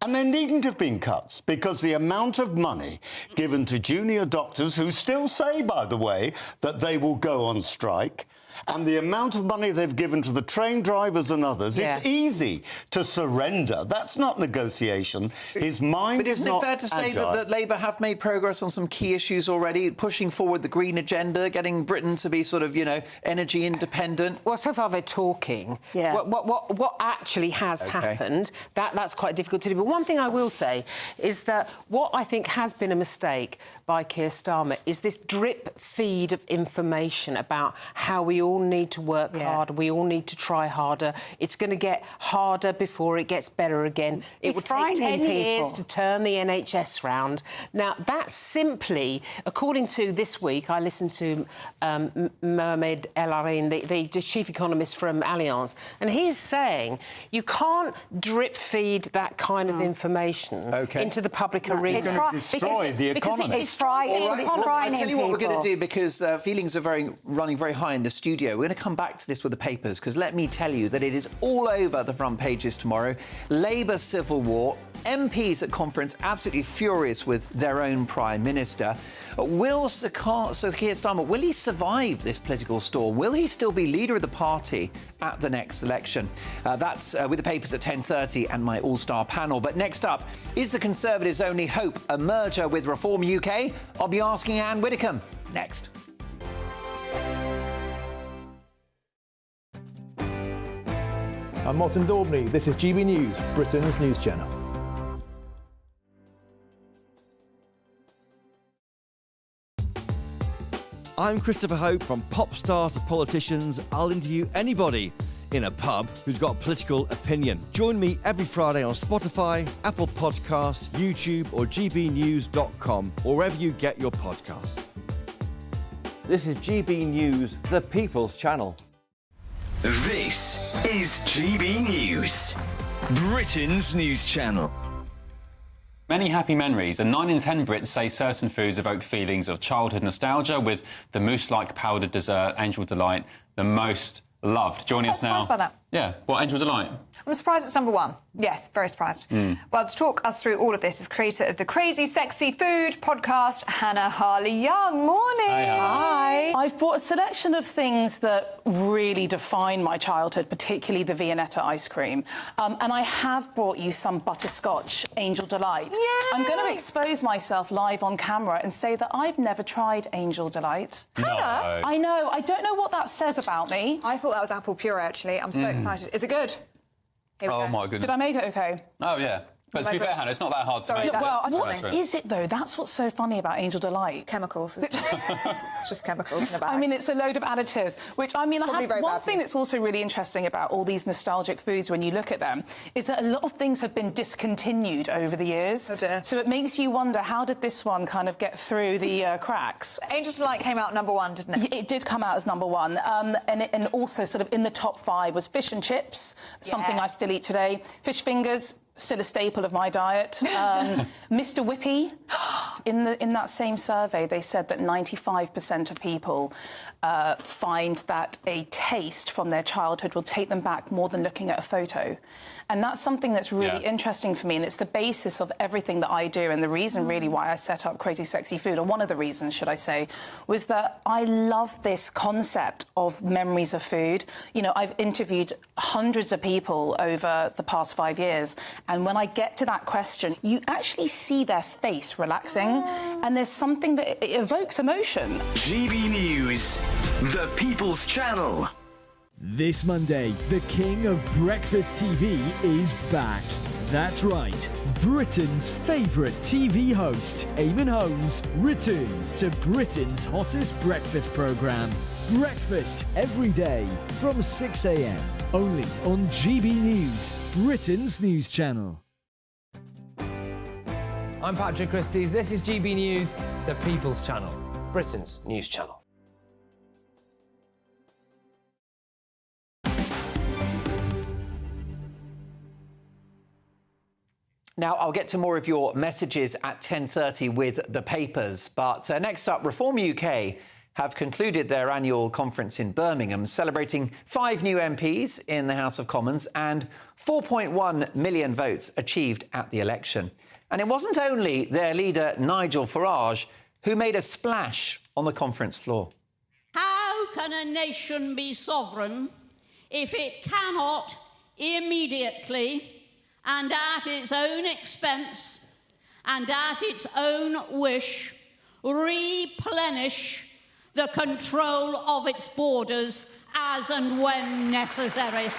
And there needn't have been cuts, because the amount of money given to junior doctors, who still say, by the way, that they will go on strike, and the amount of money they've given to the train drivers and others, it's easy to surrender. That's not negotiation. His mind is not agile. But isn't it fair to say that Labour have made progress on some key issues already, pushing forward the green agenda, getting Britain to be sort of, energy independent? Well, so far they're talking. Yeah. What actually has happened, that's quite difficult to do. But one thing I will say is that what I think has been a mistake by Keir Starmer is this drip feed of information about how we all need to work harder, we all need to try harder. It's going to get harder before it gets better again. It will take 10 years to turn the NHS round. Now, that's simply, according to this week, I listened to Mohamed El Arian, the chief economist from Allianz, and he's saying you can't drip feed that kind of information into the public arena. It's going to destroy the economy. I'll tell you what we're going to do, because feelings are running very high in the studio. We're going to come back to this with the papers, because let me tell you that it is all over the front pages tomorrow. Labour civil war. MPs at conference absolutely furious with their own Prime Minister. Will Keir Starmer, will he survive this political storm? Will he still be leader of the party at the next election? That's with the papers at 10:30 and my all-star panel. But next up, is the Conservatives' only hope a merger with Reform UK? I'll be asking Anne Widdecombe next. I'm Martin Daubney. This is GB News, Britain's news channel. I'm Christopher Hope. From pop stars to politicians, I'll interview anybody in a pub who's got a political opinion. Join me every Friday on Spotify, Apple Podcasts, YouTube or gbnews.com, or wherever you get your podcasts. This is GB News, the People's Channel. This is GB News, Britain's news channel. Many happy memories, and 9 in 10 Brits say certain foods evoke feelings of childhood nostalgia, with the mousse-like powdered dessert, Angel Delight, the most loved. Joining us now. I'm surprised by that. Yeah. What, Angel Delight? I'm surprised it's number one. Yes, very surprised. Well, to talk us through all of this is creator of the Crazy Sexy Food podcast, Hannah Harley-Young. Morning. Hi. I've brought a selection of things that really define my childhood, particularly the Viennetta ice cream. And I have brought you some butterscotch Angel Delight. Yay! I'm going to expose myself live on camera and say that I've never tried Angel Delight. Hannah? I know. I don't know what that says about me. I thought that was apple puree, actually. I'm so excited. Is it good? Here we go. My goodness. Did I make it okay? Oh, yeah. But to be fair, Hannah, it's not that hard to make. Well, what is it, though? That's what's so funny about Angel Delight. It's chemicals. It's just chemicals in a bag. I mean, it's a load of additives, which, I mean, one thing that's also really interesting about all these nostalgic foods when you look at them is that a lot of things have been discontinued over the years. Oh, dear. So it makes you wonder, how did this one kind of get through the cracks? Angel Delight came out number one, didn't it? It did come out as number one. And also sort of in the top 5 was fish and chips, something I still eat today. Fish fingers, still a staple of my diet. Mr. Whippy, in that same survey, they said that 95% of people find that a taste from their childhood will take them back more than looking at a photo. And that's something that's really interesting for me, and it's the basis of everything that I do, and the reason really why I set up Crazy Sexy Food, or one of the reasons, should I say, was that I love this concept of memories of food. You know, I've interviewed hundreds of people over the past 5 years, and when I get to that question, you actually see their face relaxing, and there's something that it evokes emotion. GB News, the People's Channel. This Monday, the king of breakfast TV is back. That's right, Britain's favourite TV host, Eamon Holmes, returns to Britain's hottest breakfast programme. Breakfast every day from 6 a.m. Only on GB News, Britain's news channel. I'm Patrick Christie's. This is GB News, the People's Channel, Britain's news channel. Now, I'll get to more of your messages at 10:30 with the papers. But next up, Reform UK have concluded their annual conference in Birmingham, celebrating 5 new MPs in the House of Commons and 4.1 million votes achieved at the election. And it wasn't only their leader, Nigel Farage, who made a splash on the conference floor. How can a nation be sovereign if it cannot immediately and at its own expense and at its own wish replenish the control of its borders as and when necessary?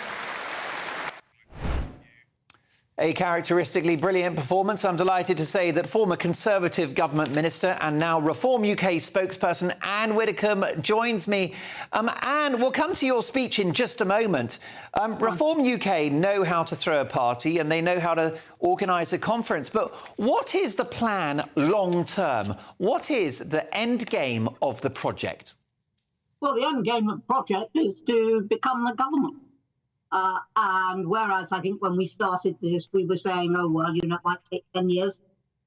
A characteristically brilliant performance. I'm delighted to say that former Conservative government minister and now Reform UK spokesperson Anne Widdecombe joins me. Anne, we'll come to your speech in just a moment. Reform UK know how to throw a party and they know how to organise a conference. But what is the plan long term? What is the end game of the project? Well, the end game of the project is to become the government. And whereas I think when we started this, we were saying, oh, well, you know, it might take 10 years.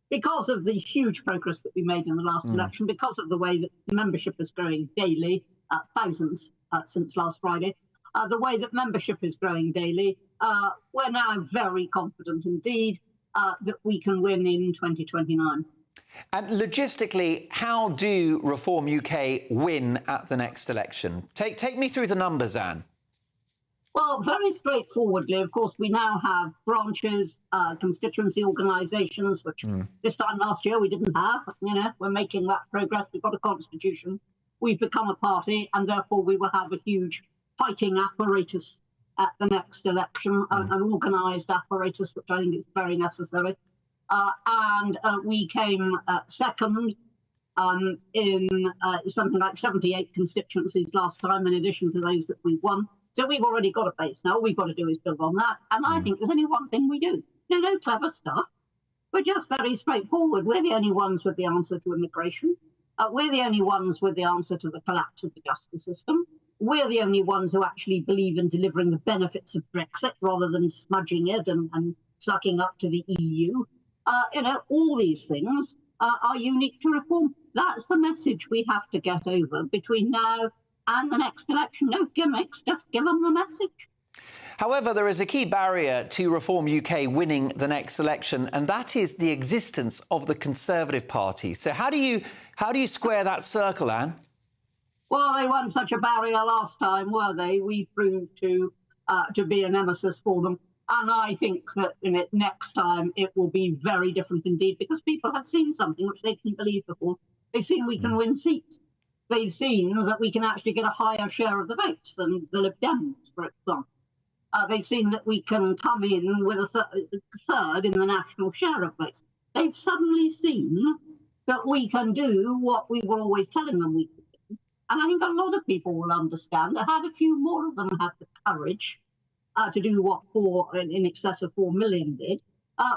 Because of the huge progress that we made in the last election, because of the way that membership is growing daily, thousands since last Friday, the way that membership is growing daily, we're now very confident indeed that we can win in 2029. And logistically, how do Reform UK win at the next election? Take me through the numbers, Anne. Well, very straightforwardly, of course, we now have branches, constituency organisations, which this time last year we didn't have. You know, we're making that progress. We've got a constitution. We've become a party, and therefore we will have a huge fighting apparatus at the next election, an organised apparatus, which I think is very necessary. And we came second in something like 78 constituencies last time, in addition to those that we won. So we've already got a base now. All we've got to do is build on that. And I think there's only one thing we do. No clever stuff. We're just very straightforward. We're the only ones with the answer to immigration. We're the only ones with the answer to the collapse of the justice system. We're the only ones who actually believe in delivering the benefits of Brexit rather than smudging it and sucking up to the EU. You know, all these things are unique to Reform. That's the message we have to get over between now And the next election, no gimmicks, just give them the message. However, there is a key barrier to Reform UK winning the next election, and that is the existence of the Conservative Party. So how do you square that circle, Anne? Well, they weren't such a barrier last time, were they? We proved to be a nemesis for them. And I think that next time it will be very different indeed, because people have seen something which they didn't believe before. They've seen we can win seats. They've seen that we can actually get a higher share of the votes than the Lib Dems, for example. They've seen that we can come in with a third in the national share of votes. They've suddenly seen that we can do what we were always telling them we could do. And I think a lot of people will understand that had a few more of them had the courage to do what in excess of 4 million did,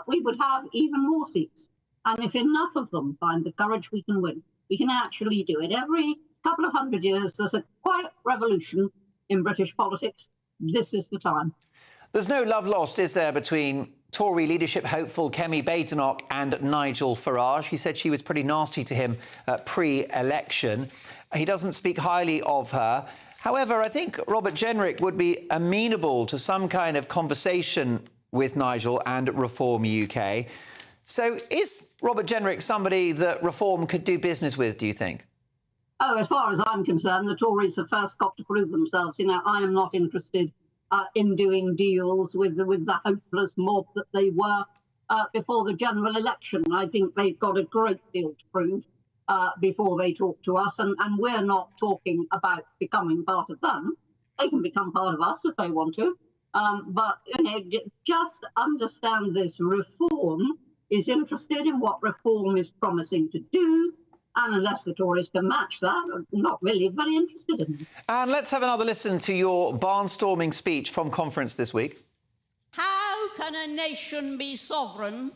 we would have even more seats. And if enough of them find the courage, we can win. We can actually do it. Every couple of 100 years, there's a quiet revolution in British politics. This is the time. There's no love lost, is there, between Tory leadership hopeful Kemi Badenoch and Nigel Farage? He said she was pretty nasty to him pre-election. He doesn't speak highly of her. However, I think Robert Jenrick would be amenable to some kind of conversation with Nigel and Reform UK. So is Robert Jenrick somebody that Reform could do business with, do you think? Oh, as far as I'm concerned, the Tories have first got to prove themselves. I am not interested in doing deals with the hopeless mob that they were before the general election. I think they've got a great deal to prove before they talk to us, and we're not talking about becoming part of them. They can become part of us if they want to. But just understand this. Reform is interested in what Reform is promising to do. And unless the Tories can match that, I'm not really very interested in them. And let's have another listen to your barnstorming speech from conference this week. How can a nation be sovereign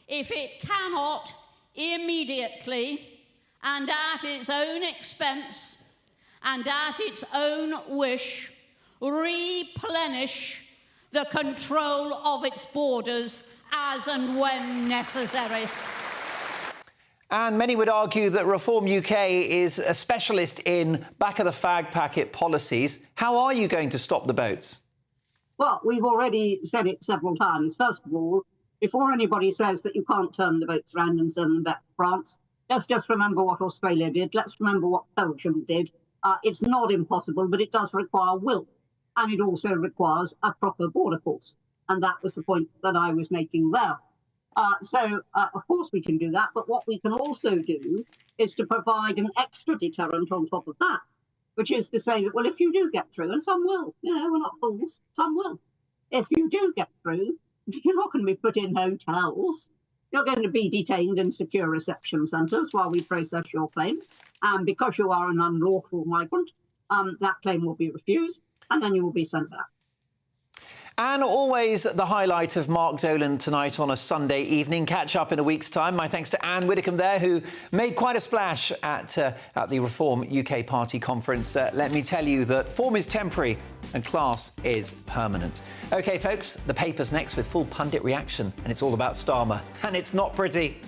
if it cannot immediately and at its own expense and at its own wish replenish the control of its borders as and when necessary? And many would argue that Reform UK is a specialist in back-of-the-fag packet policies. How are you going to stop the boats? Well, we've already said it several times. First of all, before anybody says that you can't turn the boats around and send them back to France, let's just remember what Australia did. Let's remember what Belgium did. It's not impossible, but it does require will. And it also requires a proper border force. And that was the point that I was making there. So, of course, we can do that. But what we can also do is to provide an extra deterrent on top of that, which is to say that, well, if you do get through, and some will, we're not fools, some will. If you do get through, you're not going to be put in hotels. You're going to be detained in secure reception centres while we process your claim. And because you are an unlawful migrant, that claim will be refused, and then you will be sent back. And always the highlight of Mark Dolan tonight on a Sunday evening. Catch up in a week's time. My thanks to Anne Widdecombe there, who made quite a splash at the Reform UK Party conference. Let me tell you that form is temporary and class is permanent. OK, folks, the paper's next with full pundit reaction. And it's all about Starmer. And it's not pretty.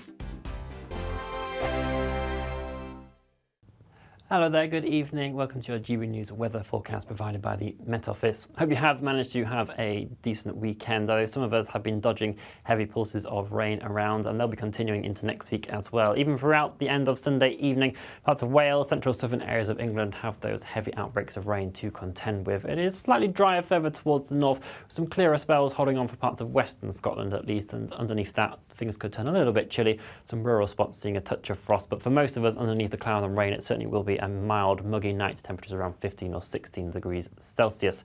Hello there, good evening. Welcome to your GB News weather forecast provided by the Met Office. Hope you have managed to have a decent weekend, though some of us have been dodging heavy pulses of rain around, and they'll be continuing into next week as well. Even throughout the end of Sunday evening, parts of Wales, central southern areas of England have those heavy outbreaks of rain to contend with. It is slightly drier further towards the north, with some clearer spells holding on for parts of western Scotland at least, and underneath that things could turn a little bit chilly, some rural spots seeing a touch of frost, but for most of us underneath the cloud and rain it certainly will be a mild, muggy night, temperatures around 15 or 16 degrees Celsius.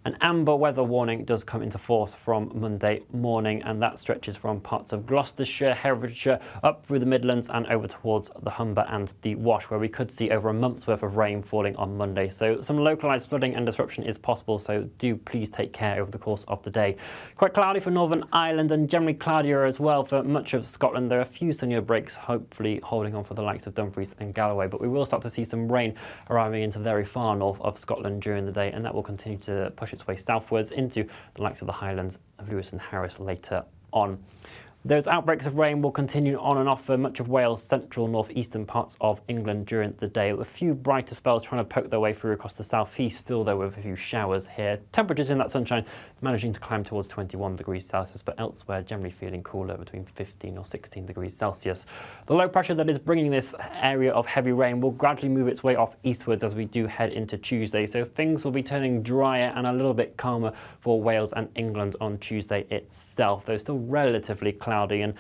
An amber weather warning does come into force from Monday morning, and that stretches from parts of Gloucestershire, Herefordshire, up through the Midlands and over towards the Humber and the Wash, where we could see over a month's worth of rain falling on Monday. So some localised flooding and disruption is possible, so do please take care over the course of the day. Quite cloudy for Northern Ireland and generally cloudier as well for much of Scotland. There are a few sunnier breaks, hopefully holding on for the likes of Dumfries and Galloway, but we will start to see some rain arriving into the very far north of Scotland during the day, and that will continue to push its way southwards into the likes of the Highlands of Lewis and Harris later on. Those outbreaks of rain will continue on and off for much of Wales, central, north-eastern parts of England during the day, with a few brighter spells trying to poke their way through across the south-east, still though with a few showers here. Temperatures in that sunshine managing to climb towards 21 degrees Celsius, but elsewhere generally feeling cooler between 15 or 16 degrees Celsius. The low pressure that is bringing this area of heavy rain will gradually move its way off eastwards as we do head into Tuesday, so things will be turning drier and a little bit calmer for Wales and England on Tuesday itself, though still relatively cloudy and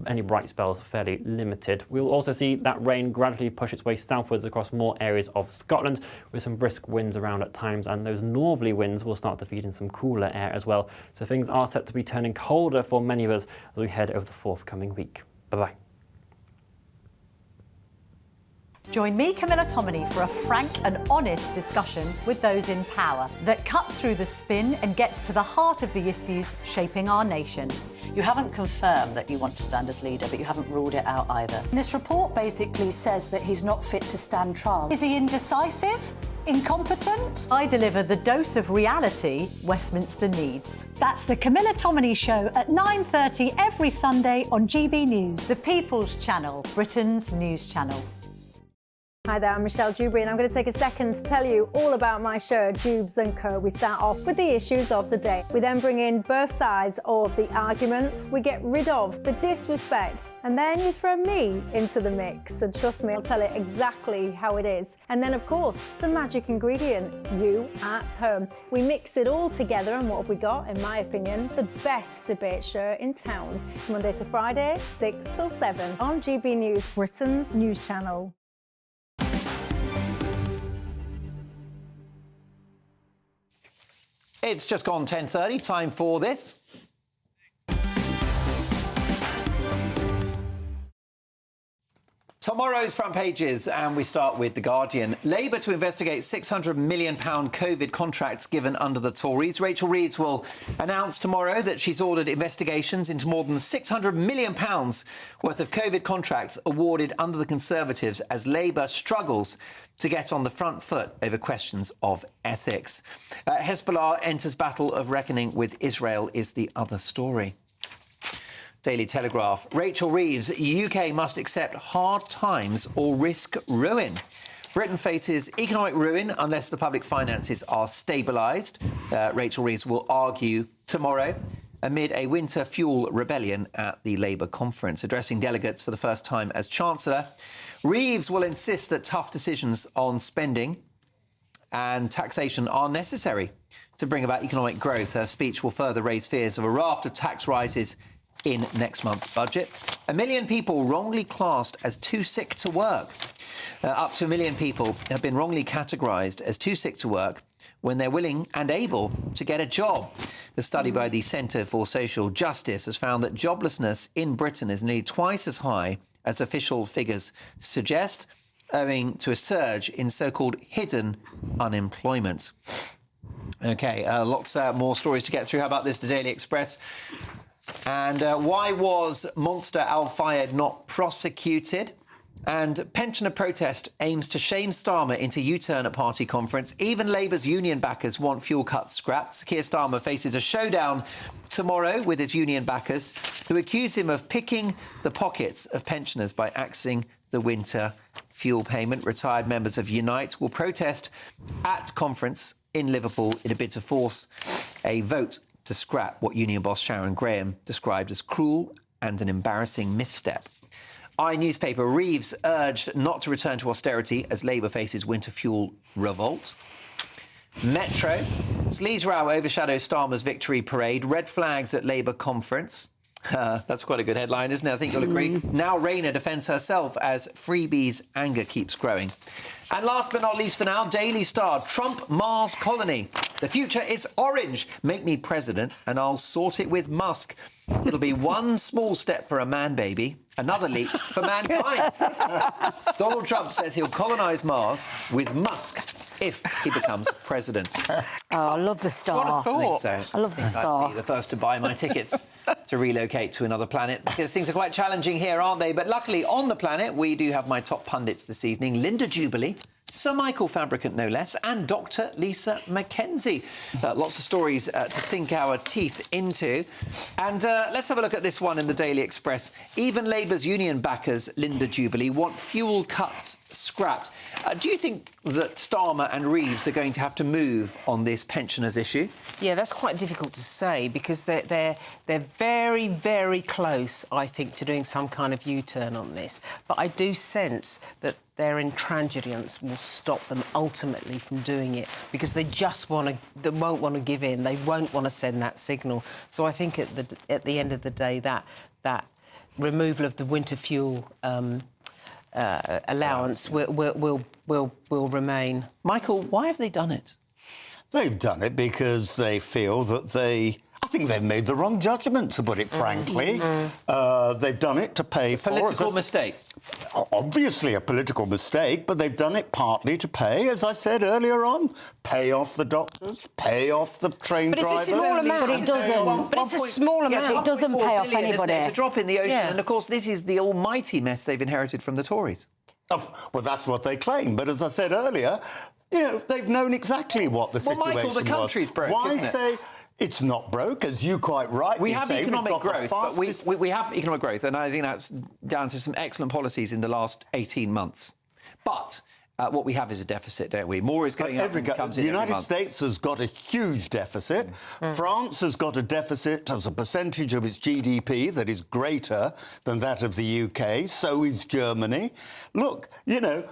any bright spells are fairly limited. We'll also see that rain gradually push its way southwards across more areas of Scotland, with some brisk winds around at times, and those northerly winds will start to feed in some cooler air as well. So things are set to be turning colder for many of us as we head over the forthcoming week. Bye-bye. Join me, Camilla Tominey, for a frank and honest discussion with those in power that cuts through the spin and gets to the heart of the issues shaping our nation. You haven't confirmed that you want to stand as leader, but you haven't ruled it out either. This report basically says that he's not fit to stand trial. Is he indecisive? Incompetent? I deliver the dose of reality Westminster needs. That's the Camilla Tominey Show at 9:30 every Sunday on GB News, the People's Channel, Britain's news channel. Hi there, I'm Michelle Dewberry and I'm going to take a second to tell you all about my show, Dubes & Co. We start off with the issues of the day. We then bring in both sides of the arguments. We get rid of the disrespect. And then you throw me into the mix. And trust me, I'll tell it exactly how it is. And then, of course, the magic ingredient, you at home. We mix it all together and what have we got, in my opinion, the best debate show in town. Monday to Friday, 6 till 7 on GB News, Britain's news channel. It's just gone 10:30, time for this. Tomorrow's front pages, and we start with The Guardian. Labour to investigate £600 million COVID contracts given under the Tories. Rachel Reeves will announce tomorrow that she's ordered investigations into more than £600 million worth of COVID contracts awarded under the Conservatives as Labour struggles to get on the front foot over questions of ethics. Hezbollah enters battle of reckoning with Israel is the other story. Daily Telegraph. Rachel Reeves, UK must accept hard times or risk ruin. Britain faces economic ruin unless the public finances are stabilised. Rachel Reeves will argue tomorrow amid a winter fuel rebellion at the Labour conference. Addressing delegates for the first time as Chancellor, Reeves will insist that tough decisions on spending and taxation are necessary to bring about economic growth. Her speech will further raise fears of a raft of tax rises in next month's budget. 1 million people wrongly classed as too sick to work. Up to 1 million people have been wrongly categorised as too sick to work when they're willing and able to get a job. A study by the Centre for Social Justice has found that joblessness in Britain is nearly twice as high as official figures suggest, owing to a surge in so-called hidden unemployment. OK, lots more stories to get through. How about this, the Daily Express? And why was Monster Al Fayed not prosecuted? And pensioner protest aims to shame Starmer into U-turn at party conference. Even Labour's union backers want fuel cuts scrapped. Keir Starmer faces a showdown tomorrow with his union backers, who accuse him of picking the pockets of pensioners by axing the winter fuel payment. Retired members of Unite will protest at conference in Liverpool in a bid to force a vote to scrap what union boss Sharon Graham described as cruel and an embarrassing misstep. Newspaper. Reeves urged not to return to austerity as Labour faces winter fuel revolt. Metro. Sleaze row overshadows Starmer's victory parade. Red flags at Labour conference. That's quite a good headline, isn't it? I think you'll agree. Now Rayner defends herself as Freebies' anger keeps growing. And last but not least for now, Daily Star. Trump Mars colony. The future is orange. Make me president and I'll sort it with Musk. It'll be one small step for a man baby, another leap for mankind. Donald Trump says he'll colonise Mars with Musk if he becomes president. Oh, I love the Star. What a thought. I love the Star. I'd be the first to buy my tickets to relocate to another planet, because things are quite challenging here, aren't they? But luckily, on the planet, we do have my top pundits this evening. Linda Jubilee, Sir Michael Fabricant, no less, and Dr. Lisa Mackenzie. Lots of stories to sink our teeth into. And let's have a look at this one in the Daily Express. Even Labour's union backers, Linda Jubilee, want fuel cuts scrapped. Do you think that Starmer and Reeves are going to have to move on this pensioners issue? Yeah, that's quite difficult to say because they're very, very close, I think, to doing some kind of U-turn on this. But I do sense that their intransigence will stop them ultimately from doing it because they just won't want to give in. They won't want to send that signal. So I think at the end of the day, that removal of the winter fuel allowance will remain. Michael, why have they done it? They've done it because they feel that I think they've made the wrong judgment, to put it frankly. They've done it to pay for... Political mistake. Obviously a political mistake, but they've done it partly to pay, as I said earlier on, pay off the doctors, pay off the train drivers. It's a small amount. But it doesn't. But it's a small amount. It doesn't pay off anybody. It's a drop in the ocean. And, of course, this is the almighty mess they've inherited from the Tories. Oh, well, that's what they claim. But as I said earlier, you know, they've known exactly what the situation was. Well, Michael, the country's broke, isn't it? Why say it's not broke, as you quite rightly We have say? economic growth, but we have economic growth, and I think that's down to some excellent policies in the last 18 months. But what we have is a deficit, don't we? More is going up than comes in every month. The United States has got a huge deficit. France has got a deficit as a percentage of its GDP that is greater than that of the UK. So is Germany. Look, you know,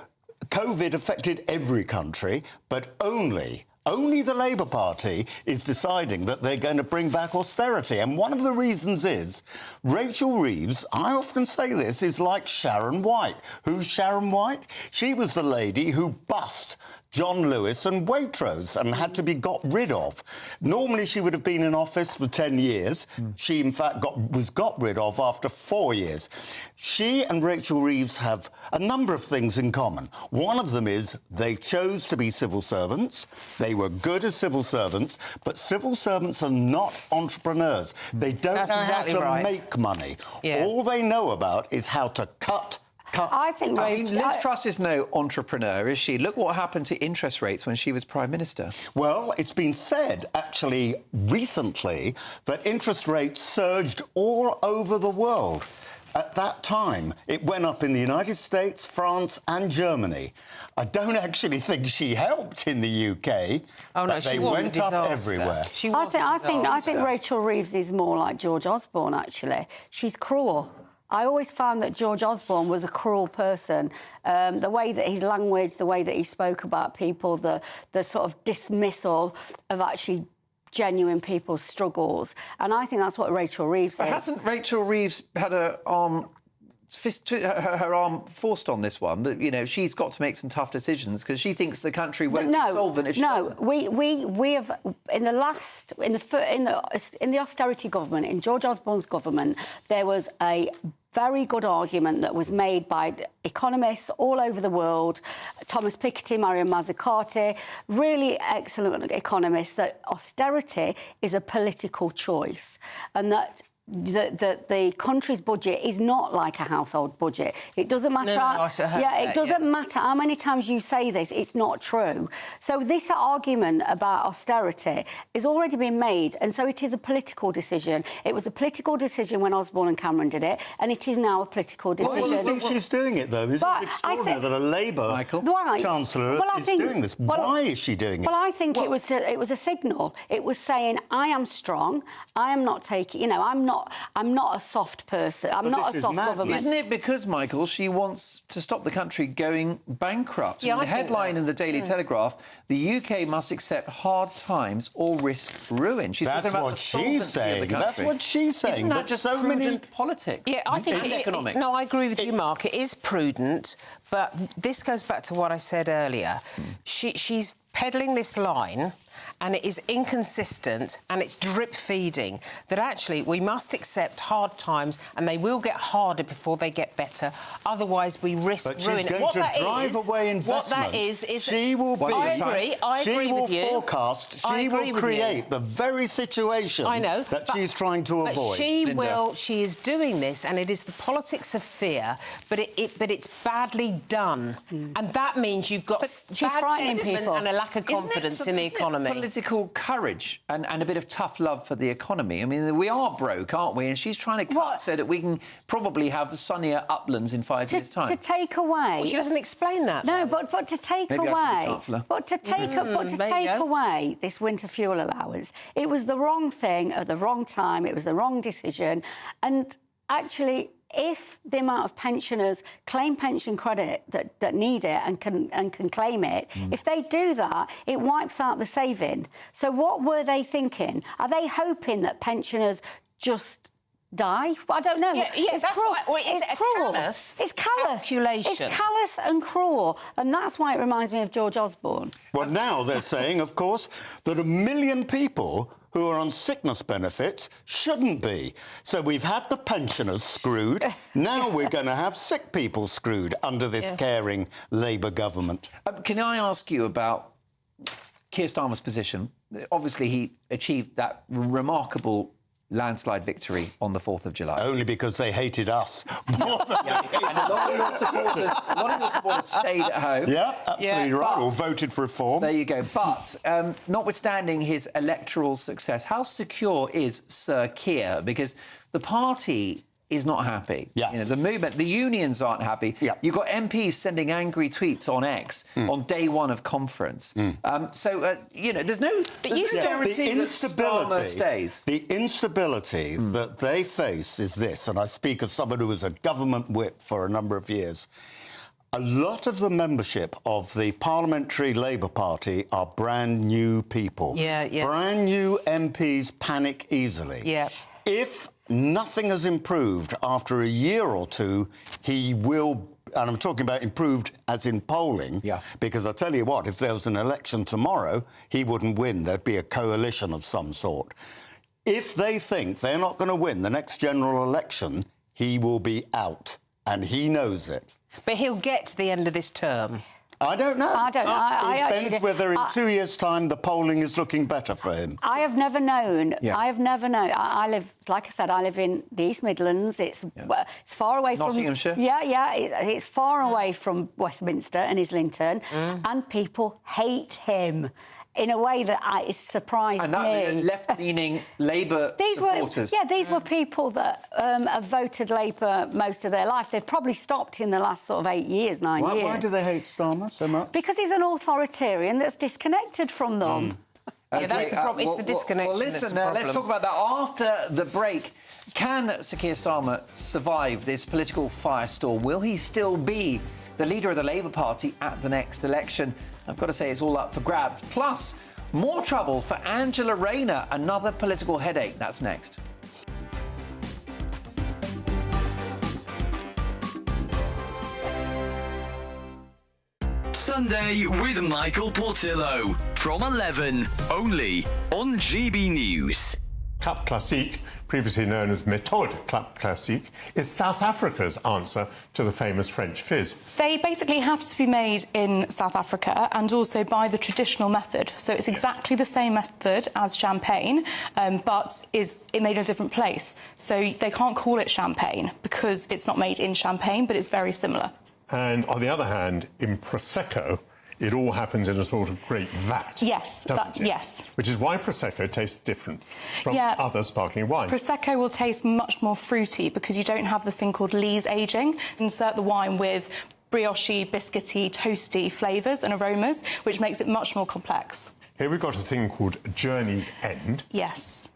COVID affected every country, but only the Labour Party is deciding that they're going to bring back austerity. And one of the reasons is Rachel Reeves, I often say this, is like Sharon White. Who's Sharon White? She was the lady who bust John Lewis and Waitrose and had to be got rid of. Normally she would have been in office for 10 years. She, in fact, was got rid of after 4 years. She and Rachel Reeves have a number of things in common. One of them is they chose to be civil servants. They were good as civil servants, but civil servants are not entrepreneurs. They don't know how to make money. All they know about is how to cut. I think Liz Truss is no entrepreneur, is she? Look what happened to interest rates when she was Prime Minister. Well, it's been said, actually, recently, that interest rates surged all over the world. At that time, it went up in the United States, France and Germany. I don't actually think she helped in the UK. Oh, no, they went up everywhere. I think Rachel Reeves is more like George Osborne, actually. She's cruel. I always found that George Osborne was a cruel person. The way that his language, the way that he spoke about people, the sort of dismissal of actually genuine people's struggles. And I think that's what Rachel Reeves is. Hasn't Rachel Reeves had her arm forced on this one? But, you know, she's got to make some tough decisions because she thinks the country won't be solvent if she doesn't. We have in the austerity government, in George Osborne's government, there was a very good argument that was made by economists all over the world, Thomas Piketty, Mario Mazzucati, really excellent economists, that austerity is a political choice and that the country's budget is not like a household budget. It doesn't matter. It doesn't matter how many times you say this. It's not true. So this argument about austerity is already been made, and so it is a political decision. It was a political decision when Osborne and Cameron did it, and it is now a political decision. Why do you think she's doing it, though? It's extraordinary that a Labour Chancellor is doing this. Why is she doing it? Well, I think it was a signal. It was saying, I am strong. I am not taking. You know, I'm not a soft person. I'm not a soft government. Isn't it because, Michael, she wants to stop the country going bankrupt? Yeah, the headline in the Daily Telegraph, the UK must accept hard times or risk ruin. She's talking about the solvency of the country. That's what she's saying. Isn't that just prudent politics? Yeah, I think economics. No, I agree with you, Mark. It is prudent, but this goes back to what I said earlier. She's peddling this line and it is inconsistent and it's drip feeding, that actually we must accept hard times and they will get harder before they get better. Otherwise, we risk ruining. What that drive away investment. What that is she will be. I agree with you. She will forecast. She will create the very situation that she's trying to avoid. But she is doing this, and it is the politics of fear, but it's badly done. And that means you've got bad sentiment and a lack of confidence in the economy. Isn't it political courage and a bit of tough love for the economy? I mean, we are broke, aren't we? And she's trying to cut so that we can probably have sunnier uplands in 5 years' time. To take away... Well, she doesn't explain that. No, but to take away... But to take away this winter fuel allowance, it was the wrong thing at the wrong time, it was the wrong decision, and actually... If the amount of pensioners claim pension credit that need it and can claim it, if they do that, it wipes out the saving. So what were they thinking? Are they hoping that pensioners just die? Well, I don't know. It's that's cruel. why. Or is it cruel. Callous it's callous. Calculation. It's callous and cruel, and that's why it reminds me of George Osborne. Well, now they're saying, of course, that 1 million people who are on sickness benefits shouldn't be. So we've had the pensioners screwed. Now we're going to have sick people screwed under this caring Labour government. Can I ask you about Keir Starmer's position? Obviously, he achieved that remarkable landslide victory on the 4th of July. Only because they hated us more than and a lot of your supporters stayed at home. Yeah, absolutely right, or voted for reform. There you go. But notwithstanding his electoral success, how secure is Sir Keir? Because the party is not happy. Yeah. You know, the movement, the unions aren't happy. Yeah. You've got MPs sending angry tweets on X on day one of conference. You know, there's no guarantee that Starmer stays. The instability that they face is this, and I speak as someone who was a government whip for a number of years. A lot of the membership of the Parliamentary Labour Party are brand new people. Brand new MPs panic easily. If nothing has improved after a year or two, he will, and I'm talking about improved as in polling, because I tell you what, if there was an election tomorrow, he wouldn't win. There'd be a coalition of some sort. If they think they're not going to win the next general election, he will be out, and he knows it. But he'll get to the end of this term. I don't know. I don't know. It depends whether in 2 years' time the polling is looking better for him. I have never known. I have never known. I live, like I said, I live in the East Midlands. It's far away from Nottinghamshire. It's far away from Westminster and Islington, and people hate him in a way that it surprised me. And that left-leaning Labour supporters. These were people that have voted Labour most of their life. They've probably stopped in the last sort of 8 years, 9 years. Why do they hate Starmer so much? Because he's an authoritarian that's disconnected from them. That's the problem. It's the disconnection. Well, listen, let's talk about that after the break. Can Sir Keir Starmer survive this political firestorm? Will he still be the leader of the Labour Party at the next election? I've got to say it's all up for grabs. Plus, more trouble for Angela Rayner, another political headache. That's next. Sunday with Michael Portillo from 11, only on GB News. Club Classique, previously known as Méthode Club Classique, is South Africa's answer to the famous French fizz. They basically have to be made in South Africa and also by the traditional method. So it's exactly the same method as champagne, but is made in a different place. So they can't call it champagne because it's not made in Champagne, but it's very similar. And on the other hand, in Prosecco, it all happens in a sort of great vat. Yes, doesn't it? Yes. Which is why Prosecco tastes different from other sparkling wines. Prosecco will taste much more fruity because you don't have the thing called lees aging. Insert the wine with brioche, biscuity, toasty flavours and aromas, which makes it much more complex. Here we've got a thing called Journey's End. Yes.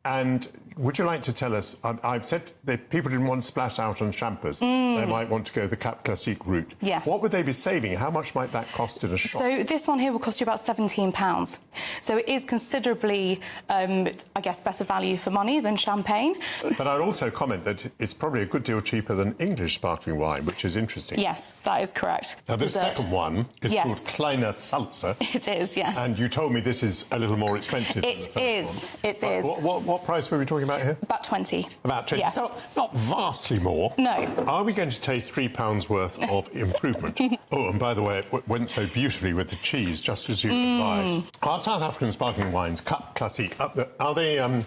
And would you like to tell us, I've said that people didn't want to splash out on champers. They might want to go the Cap Classique route. Yes. What would they be saving? How much might that cost in a shop? So this one here will cost you about £17. So it is considerably, I guess, better value for money than champagne. But I'd also comment that it's probably a good deal cheaper than English sparkling wine, which is interesting. Yes, that is correct. Now, this second one is called Kleiner Salzer. It is, yes. And you told me this is a little more expensive. It is. It is. What price were we talking about here? About 20. About 20. Yes. Not vastly more. No. Are we going to taste £3 worth of improvement? Oh, and by the way, it went so beautifully with the cheese, just as you advised. Are South African sparkling wines, Cap Classique, are they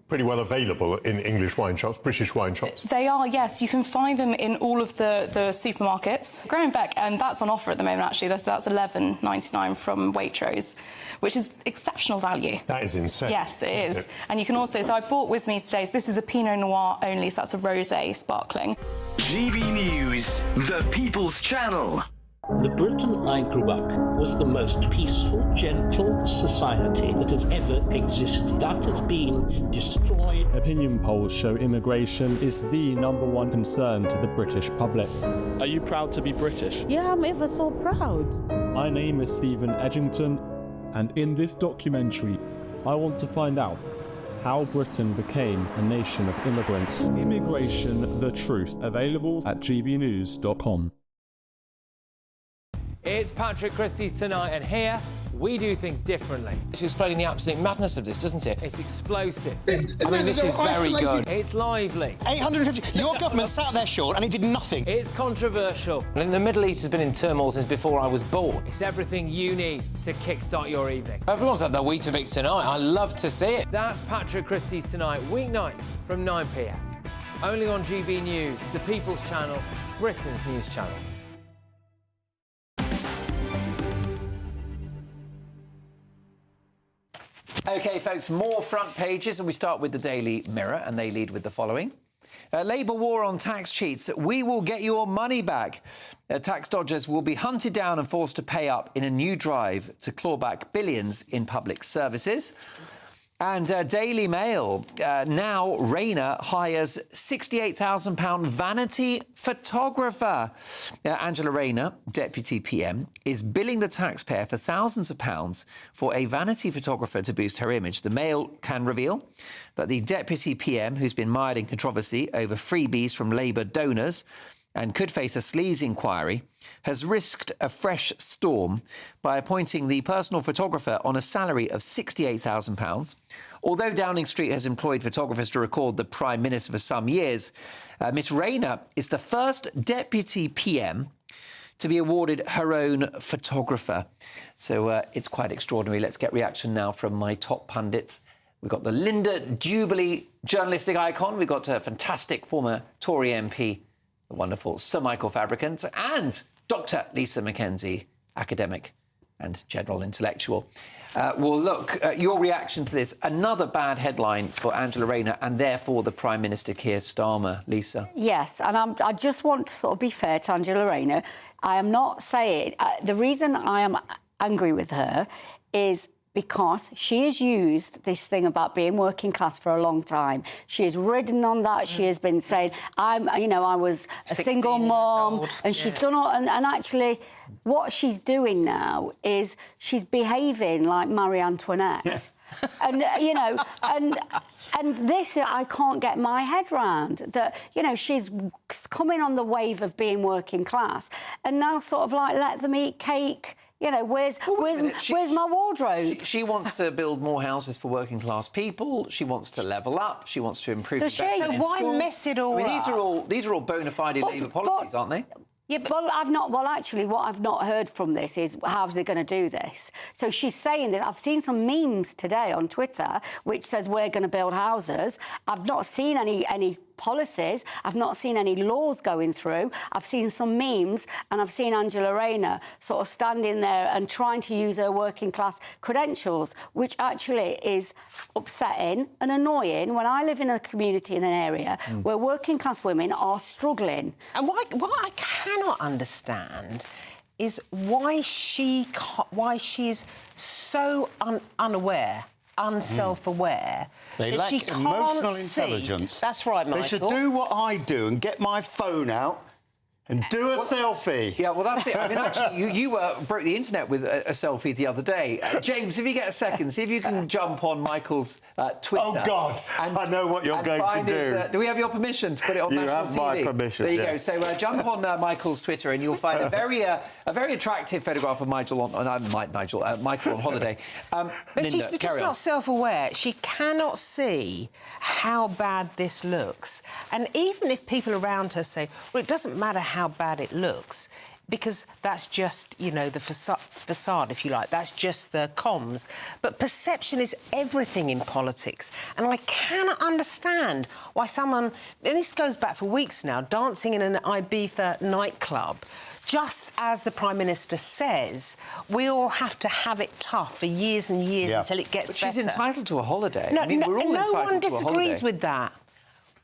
pretty well available in English wine shops, British wine shops? They are, yes. You can find them in all of the supermarkets. Graham Beck, and that's on offer at the moment, actually. That's $11.99 from Waitrose, which is exceptional value. That is insane. Yes, it is. And you can also... So I bought with me today, so this is a Pinot Noir only, so that's a rosé sparkling. GB News, the People's Channel. The Britain I grew up was the most peaceful, gentle society that has ever existed. That has been destroyed. Opinion polls show immigration is the #1 concern to the British public. Are you proud to be British? Yeah, I'm ever so proud. My name is Stephen Edgington, and in this documentary, I want to find out how Britain became a nation of immigrants. Immigration, the truth. Available at gbnews.com. It's Patrick Christie's Tonight, and here we do things differently. It's explaining the absolute madness of this, doesn't it? It's explosive. I mean, this is very good. It's lively. 850. Your government sat there, Sean, and it did nothing. It's controversial. And the Middle East has been in turmoil since before I was born. It's everything you need to kickstart your evening. Everyone's had their Weetabix tonight. I love to see it. That's Patrick Christie's Tonight, weeknights from 9 p.m. Only on GB News, the People's Channel, Britain's news channel. OK, folks, more front pages, and we start with the Daily Mirror, and they lead with the following. Labour war on tax cheats. We will get your money back. Tax dodgers will be hunted down and forced to pay up in a new drive to claw back billions in public services. And Daily Mail, now Rayner hires £68,000 vanity photographer. Angela Rayner, Deputy PM, is billing the taxpayer for thousands of pounds for a vanity photographer to boost her image. The Mail can reveal that the Deputy PM, who's been mired in controversy over freebies from Labour donors and could face a sleaze inquiry, has risked a fresh storm by appointing the personal photographer on a salary of £68,000. Although Downing Street has employed photographers to record the Prime Minister for some years, Miss Rayner is the first Deputy PM to be awarded her own photographer. So it's quite extraordinary. Let's get reaction now from my top pundits. We've got the Linda Jubilee journalistic icon. We've got a fantastic former Tory MP, the wonderful Sir Michael Fabricant, and Dr. Lisa Mackenzie, academic and general intellectual. Well, look, your reaction to this, another bad headline for Angela Rayner and therefore the Prime Minister Keir Starmer. Lisa? Yes, and I just want to sort of be fair to Angela Rayner. I am not saying... the reason I am angry with her is because she has used this thing about being working class for a long time. She has ridden on that. She has been saying, I was a single mom, and she's done all... And actually, what she's doing now is she's behaving like Marie Antoinette. Yeah. And, and this, I can't get my head round, that, she's coming on the wave of being working class, and now sort of like, let them eat cake... where's my wardrobe? She wants to build more houses for working class people. She wants to level up. She wants to improve. Does she? So why mess it all up? These are all bona fide Labour policies, aren't they? Yeah, well, actually, what I've not heard from this is how they're going to do this. So she's saying that. I've seen some memes today on Twitter which says we're going to build houses. I've not seen any policies. I've not seen any laws going through. I've seen some memes, and I've seen Angela Rayner sort of standing there and trying to use her working class credentials, which actually is upsetting and annoying when I live in a community in an area where working class women are struggling. And what I cannot understand is why she's so unaware unself-aware. They that lack she can't emotional see. intelligence. That's right, Michael. They should do what I do and get my phone out and do a selfie. Yeah, well, that's it. I mean, actually, you broke the internet with a selfie the other day. James, if you get a second, see if you can jump on Michael's Twitter. Oh, God, I know what you're going to do. Do we have your permission to put it on national TV? You have my permission, There you go. So jump on Michael's Twitter and you'll find a very attractive photograph of Michael on holiday. But Linda, she's just not self-aware. She cannot see how bad this looks. And even if people around her say, well, it doesn't matter how bad it looks, because that's just, you know, the facade, if you like. That's just the comms. But perception is everything in politics. And I cannot understand why someone, and this goes back for weeks now, dancing in an Ibiza nightclub, just as the Prime Minister says, we all have to have it tough for years and years until it gets better. She's entitled to a holiday. No, I mean, we're all no entitled one to a holiday. disagrees with that.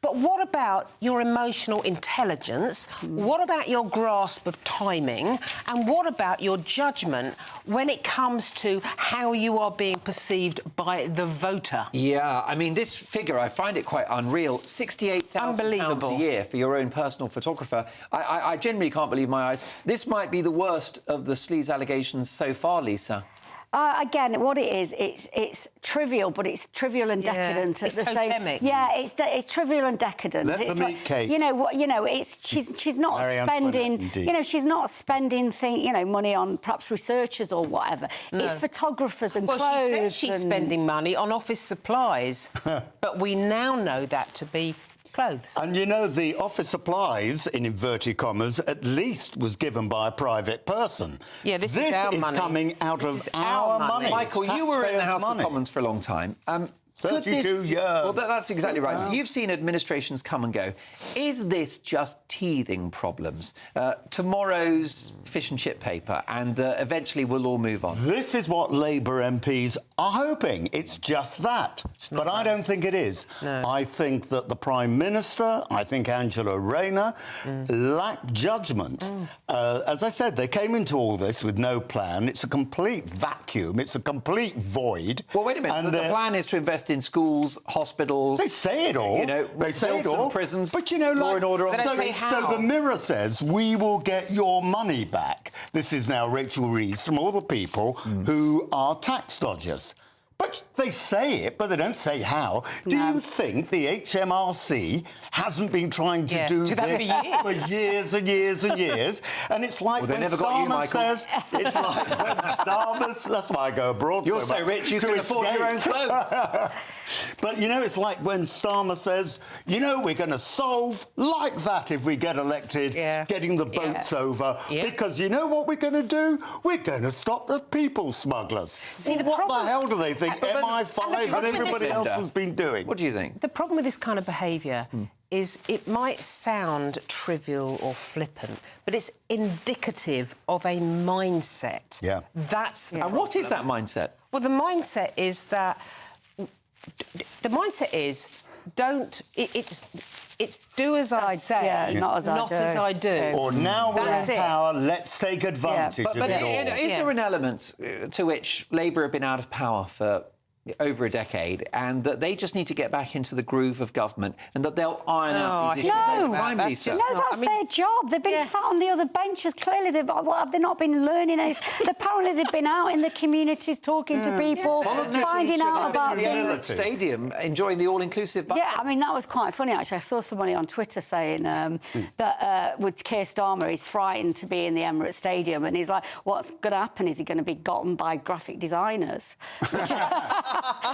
But what about your emotional intelligence? What about your grasp of timing? And what about your judgment when it comes to how you are being perceived by the voter? Yeah, I mean, this figure, I find it quite unreal. £68,000 a year for your own personal photographer. I genuinely can't believe my eyes. This might be the worst of the sleaze allegations so far, Lisa. Again, what it is, it's trivial, but it's trivial and decadent at the same. Yeah, it's trivial and decadent. Let them eat cake. You know what? You know, she's not spending. You know, she's not spending money on perhaps researchers or whatever. No. It's photographers and clothes. Well, she says she's spending money on office supplies, but we now know that to be clothes. And, you know, the office supplies, in inverted commas, at least was given by a private person. Yeah, this is our money. This is coming out of our money. Michael, you were in the House of Commons for a long time. 32 years. Well, that's exactly right. So you've seen administrations come and go. Is this just teething problems? Tomorrow's fish and chip paper, and eventually we'll all move on. This is what Labour MPs are hoping. It's just that. But I don't think it is. No. I think that the Prime Minister, I think Angela Rayner, lack judgment. As I said, they came into all this with no plan. It's a complete vacuum. It's a complete void. Well, wait a minute. The plan is to invest in schools, hospitals. They say it all. You know, they say it all. Prisons. But you know, law and order. So the Mirror says we will get your money back. This is now Rachel Reeves from all the people who are tax dodgers. But they say it, but they don't say how. Do you think the HMRC hasn't been trying to do this for years and years and years? And it's like when Starmer says... It's like when Starmer... That's why I go abroad. You're so rich you can afford your own clothes. But, you know, it's like when Starmer says, you know, we're going to solve like that if we get elected, getting the boats over. Because you know what we're going to do? We're going to stop the people smugglers. See, what the hell do they think MI5 and everybody else has been doing? What do you think? The problem with this kind of behaviour is it might sound trivial or flippant, but it's indicative of a mindset. Yeah. That's the And what is that mindset? Well, the mindset is that... The mindset is, it's do as I say, not as I do. Or now we're in power, let's take advantage of it all. Is there an element to which Labour have been out of power for over a decade, and that they just need to get back into the groove of government, and that they'll iron out these issues over time, Lisa? That's their job. They've been sat on the other benches. Clearly, have they not been learning anything? Apparently, they've been out in the communities talking to people, finding out about the Emirates Stadium, enjoying the all-inclusive. Yeah, I mean, that was quite funny, actually. I saw somebody on Twitter saying that with Keir Starmer, he's frightened to be in the Emirates Stadium, and he's like, what's going to happen? Is he going to be gotten by graphic designers?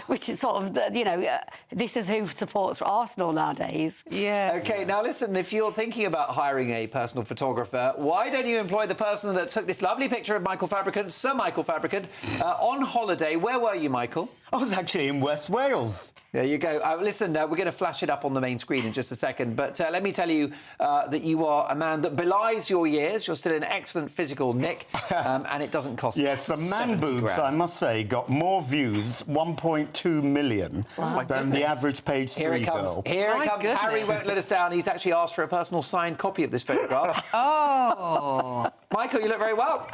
Which is sort of, you know, this is who supports Arsenal nowadays. Yeah. OK, now listen, if you're thinking about hiring a personal photographer, why don't you employ the person that took this lovely picture of Michael Fabricant, Sir Michael Fabricant, on holiday? Where were you, Michael? I was actually in West Wales. There you go. Listen, we're going to flash it up on the main screen in just a second, but let me tell you that you are a man that belies your years. You're still in excellent physical nick, and it doesn't cost. Yes, the man boobs, grand. I must say, got more views, 1.2 million, than the average page 3 girl. Here it comes. Harry won't let us down. He's actually asked for a personal signed copy of this photograph. Oh. Michael, you look very well.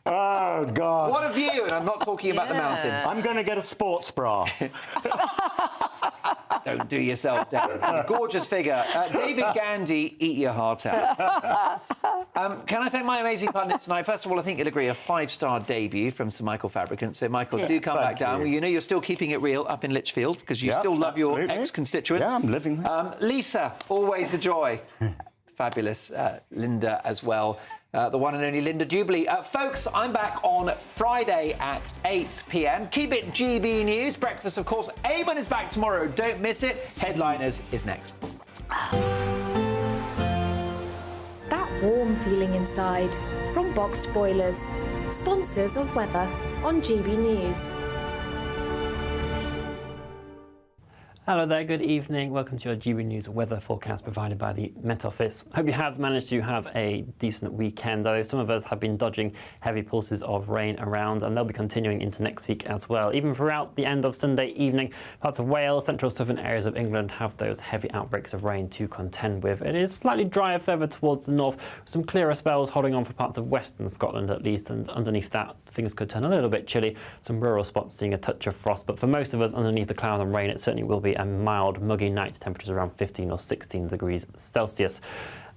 Oh, God. What a view, and I'm not talking about the mountains. I'm going to get a sports bra. Don't do yourself down. Gorgeous figure. David Gandy, eat your heart out. Can I thank my amazing partner tonight? First of all, I think you'll agree, a 5-star debut from Sir Michael Fabricant. So, Michael, do come back down. Well, you know you're still keeping it real up in Lichfield because you still love your ex-constituents. Yeah, I'm living there. Lisa, always a joy. Fabulous. Linda as well. The one and only Linda Jubilee. Folks, I'm back on Friday at 8 p.m. Keep it GB News. Breakfast, of course. Eamon is back tomorrow. Don't miss it. Headliners is next. That warm feeling inside from Boxed Boilers, sponsors of weather on GB News. Hello there, good evening. Welcome to your GB News weather forecast provided by the Met Office. Hope you have managed to have a decent weekend, though some of us have been dodging heavy pulses of rain around, and they'll be continuing into next week as well. Even throughout the end of Sunday evening, parts of Wales, central southern areas of England have those heavy outbreaks of rain to contend with. It is slightly drier further towards the north, with some clearer spells holding on for parts of western Scotland at least, and underneath that things could turn a little bit chilly. Some rural spots seeing a touch of frost, but for most of us underneath the cloud and rain, it certainly will be a mild, muggy night, temperatures around 15 or 16 degrees Celsius.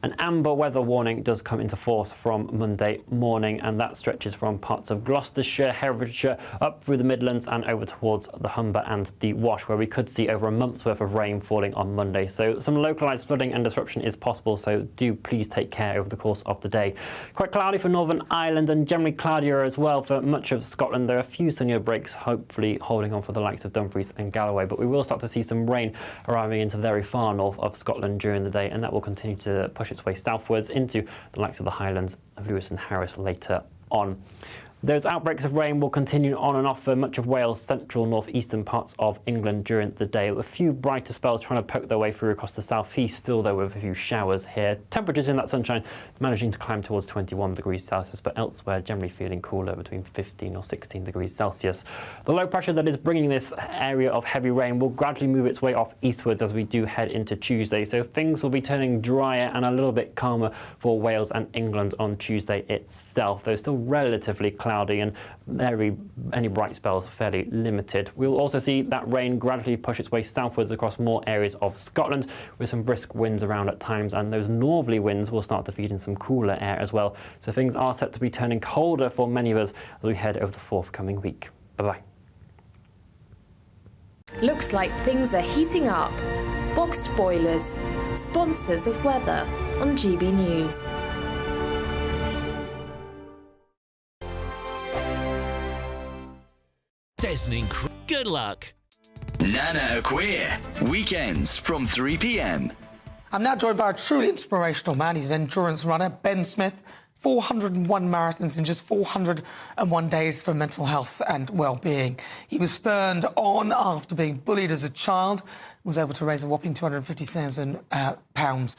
An amber weather warning does come into force from Monday morning, and that stretches from parts of Gloucestershire, Herefordshire, up through the Midlands and over towards the Humber and the Wash, where we could see over a month's worth of rain falling on Monday. So some localised flooding and disruption is possible, so do please take care over the course of the day. Quite cloudy for Northern Ireland and generally cloudier as well for much of Scotland. There are a few sunnier breaks, hopefully holding on for the likes of Dumfries and Galloway, but we will start to see some rain arriving into the very far north of Scotland during the day, and that will continue to push its way southwards into the likes of the Highlands of Lewis and Harris later on. Those outbreaks of rain will continue on and off for much of Wales, central, northeastern parts of England during the day. A few brighter spells trying to poke their way through across the southeast, still though with a few showers here. Temperatures in that sunshine managing to climb towards 21 degrees Celsius, but elsewhere generally feeling cooler between 15 or 16 degrees Celsius. The low pressure that is bringing this area of heavy rain will gradually move its way off eastwards as we do head into Tuesday, so things will be turning drier and a little bit calmer for Wales and England on Tuesday itself, though still relatively cloudy and any bright spells are fairly limited. We'll also see that rain gradually push its way southwards across more areas of Scotland, with some brisk winds around at times, and those northerly winds will start to feed in some cooler air as well. So things are set to be turning colder for many of us as we head over the forthcoming week. Bye-bye. Looks like things are heating up. Boxed Boilers, sponsors of weather on GB News. There's an good luck. Nana Queer, weekends from 3 p.m. I'm now joined by a truly inspirational man. He's an endurance runner, Ben Smith. 401 marathons in just 401 days for mental health and well-being. He was spurned on after being bullied as a child, was able to raise a whopping £250,000